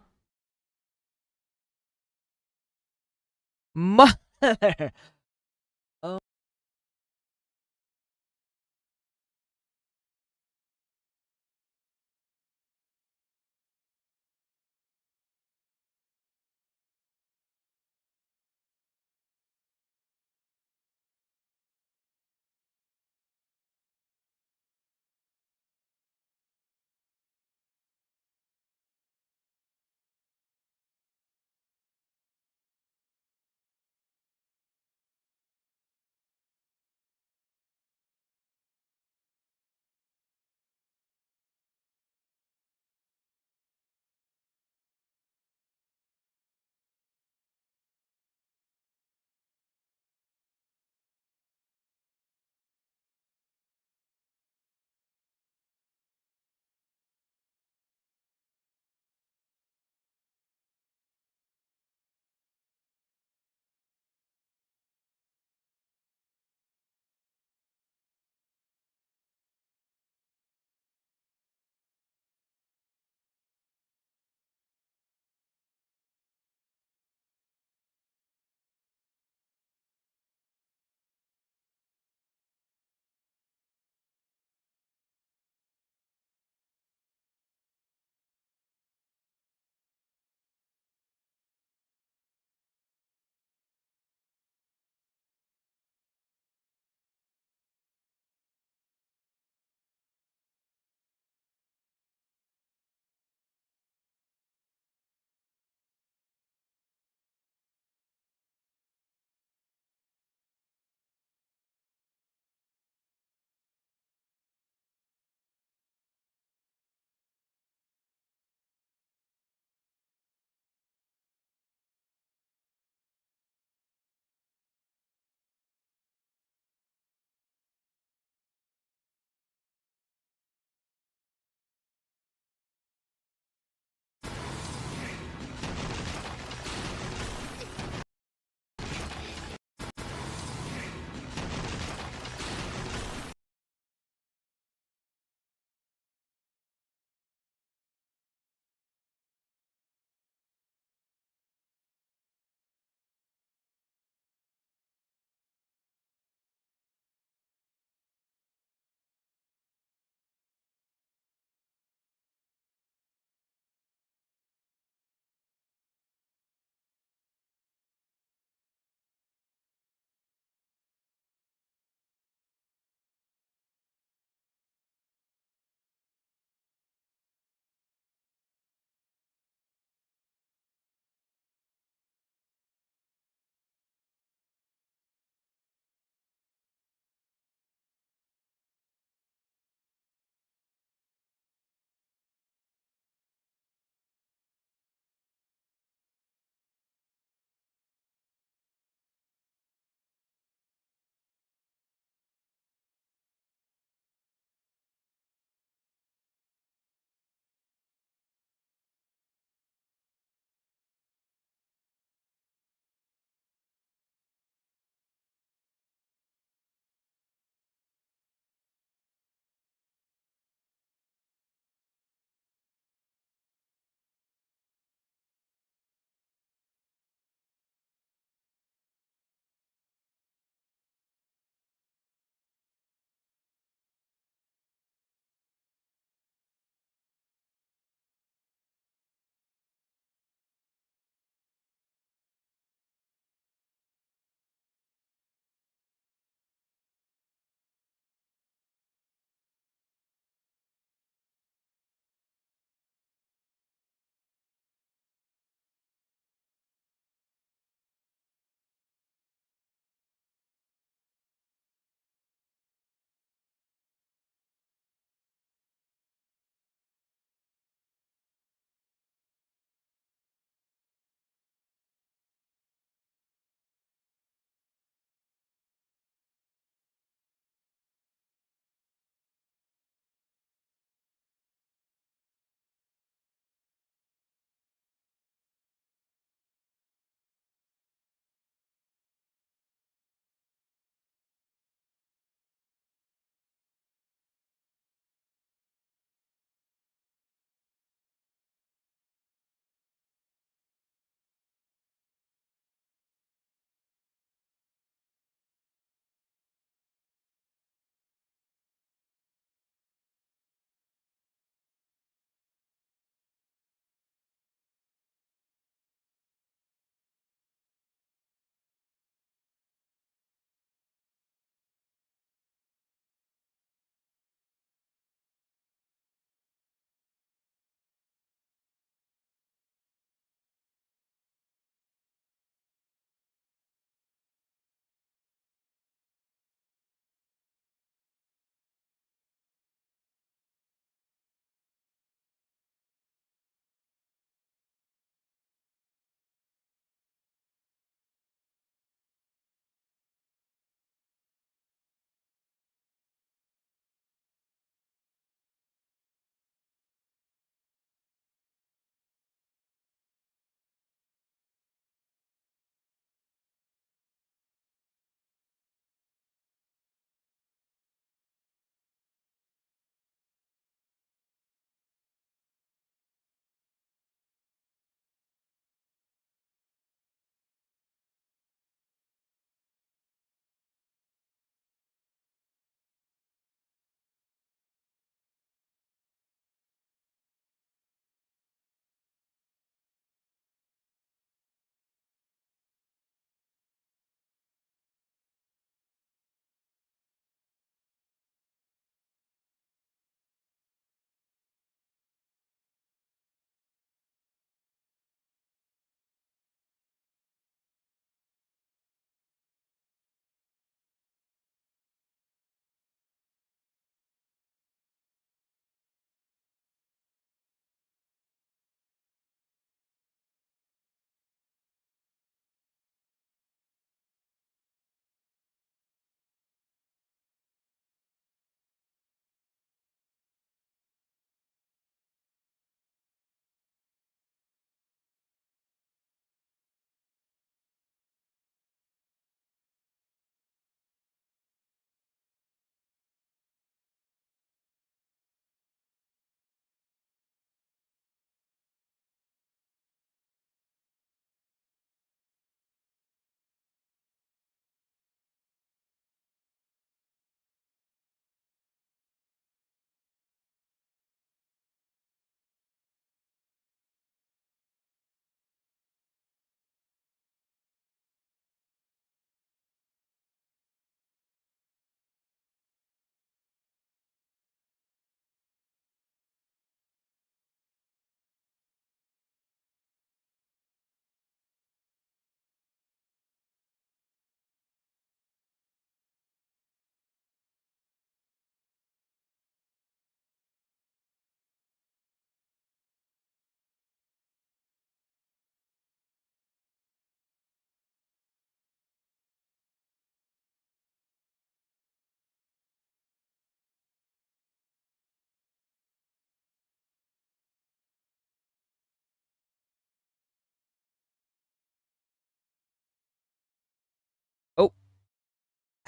Mother. Oh.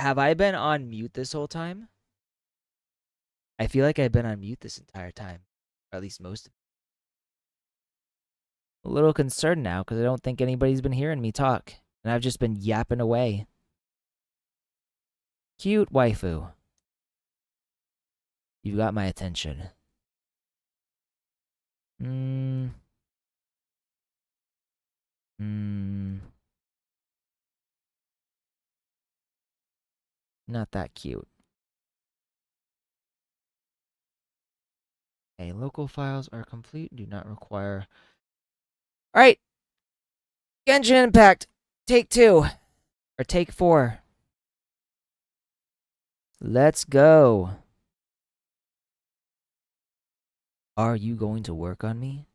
Have I been on mute this whole time? I feel like I've been on mute this entire time. Or at least most of it. A little concerned now because I don't think anybody's been hearing me talk. And I've just been yapping away. Cute waifu. You've got my attention. Not that cute. Okay, local files are complete. Do not require. Alright. Genshin Impact. Take 2. Or take 4. Let's go. Are you going to work on me?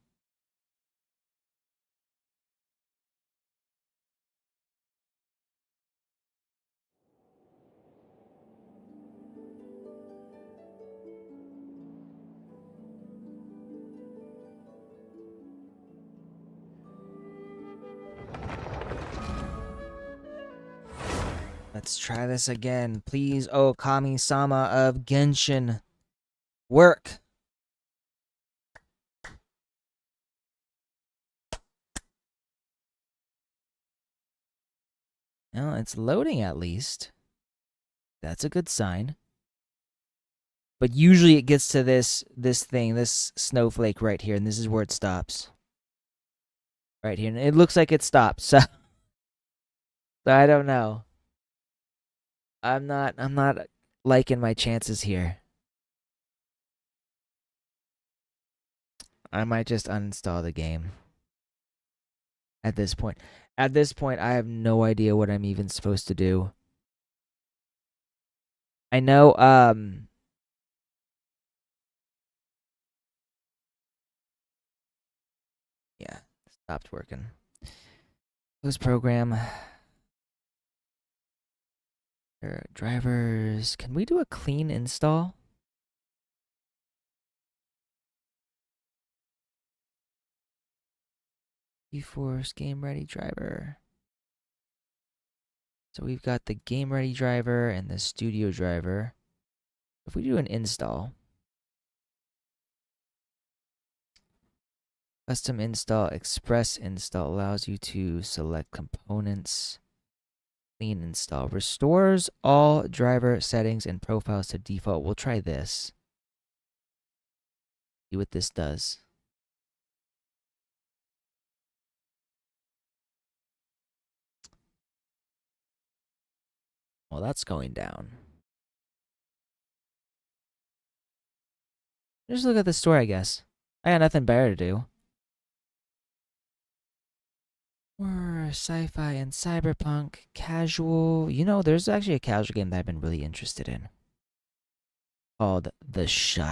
Let's try this again. Please, oh Kami-sama of Genshin. Work. Well, it's loading at least. That's a good sign. But usually it gets to this thing, this snowflake right here, and this is where it stops. Right here. And it looks like it stopped, so I don't know. I'm not liking my chances here. I might just uninstall the game. At this point. At this point, I have no idea what I'm even supposed to do. I know, yeah, stopped working. Close program. Drivers. Can we do a clean install? GeForce Game Ready driver. So we've got the Game Ready driver and the Studio driver. If we do an install, custom install, express install allows you to select components. Clean install restores all driver settings and profiles to default. We'll try this. See what this does. Well, that's going down. Just look at the store, I guess. I got nothing better to do. Or sci-fi and cyberpunk, casual. You know, there's actually a casual game that I've been really interested in. Called The Shy.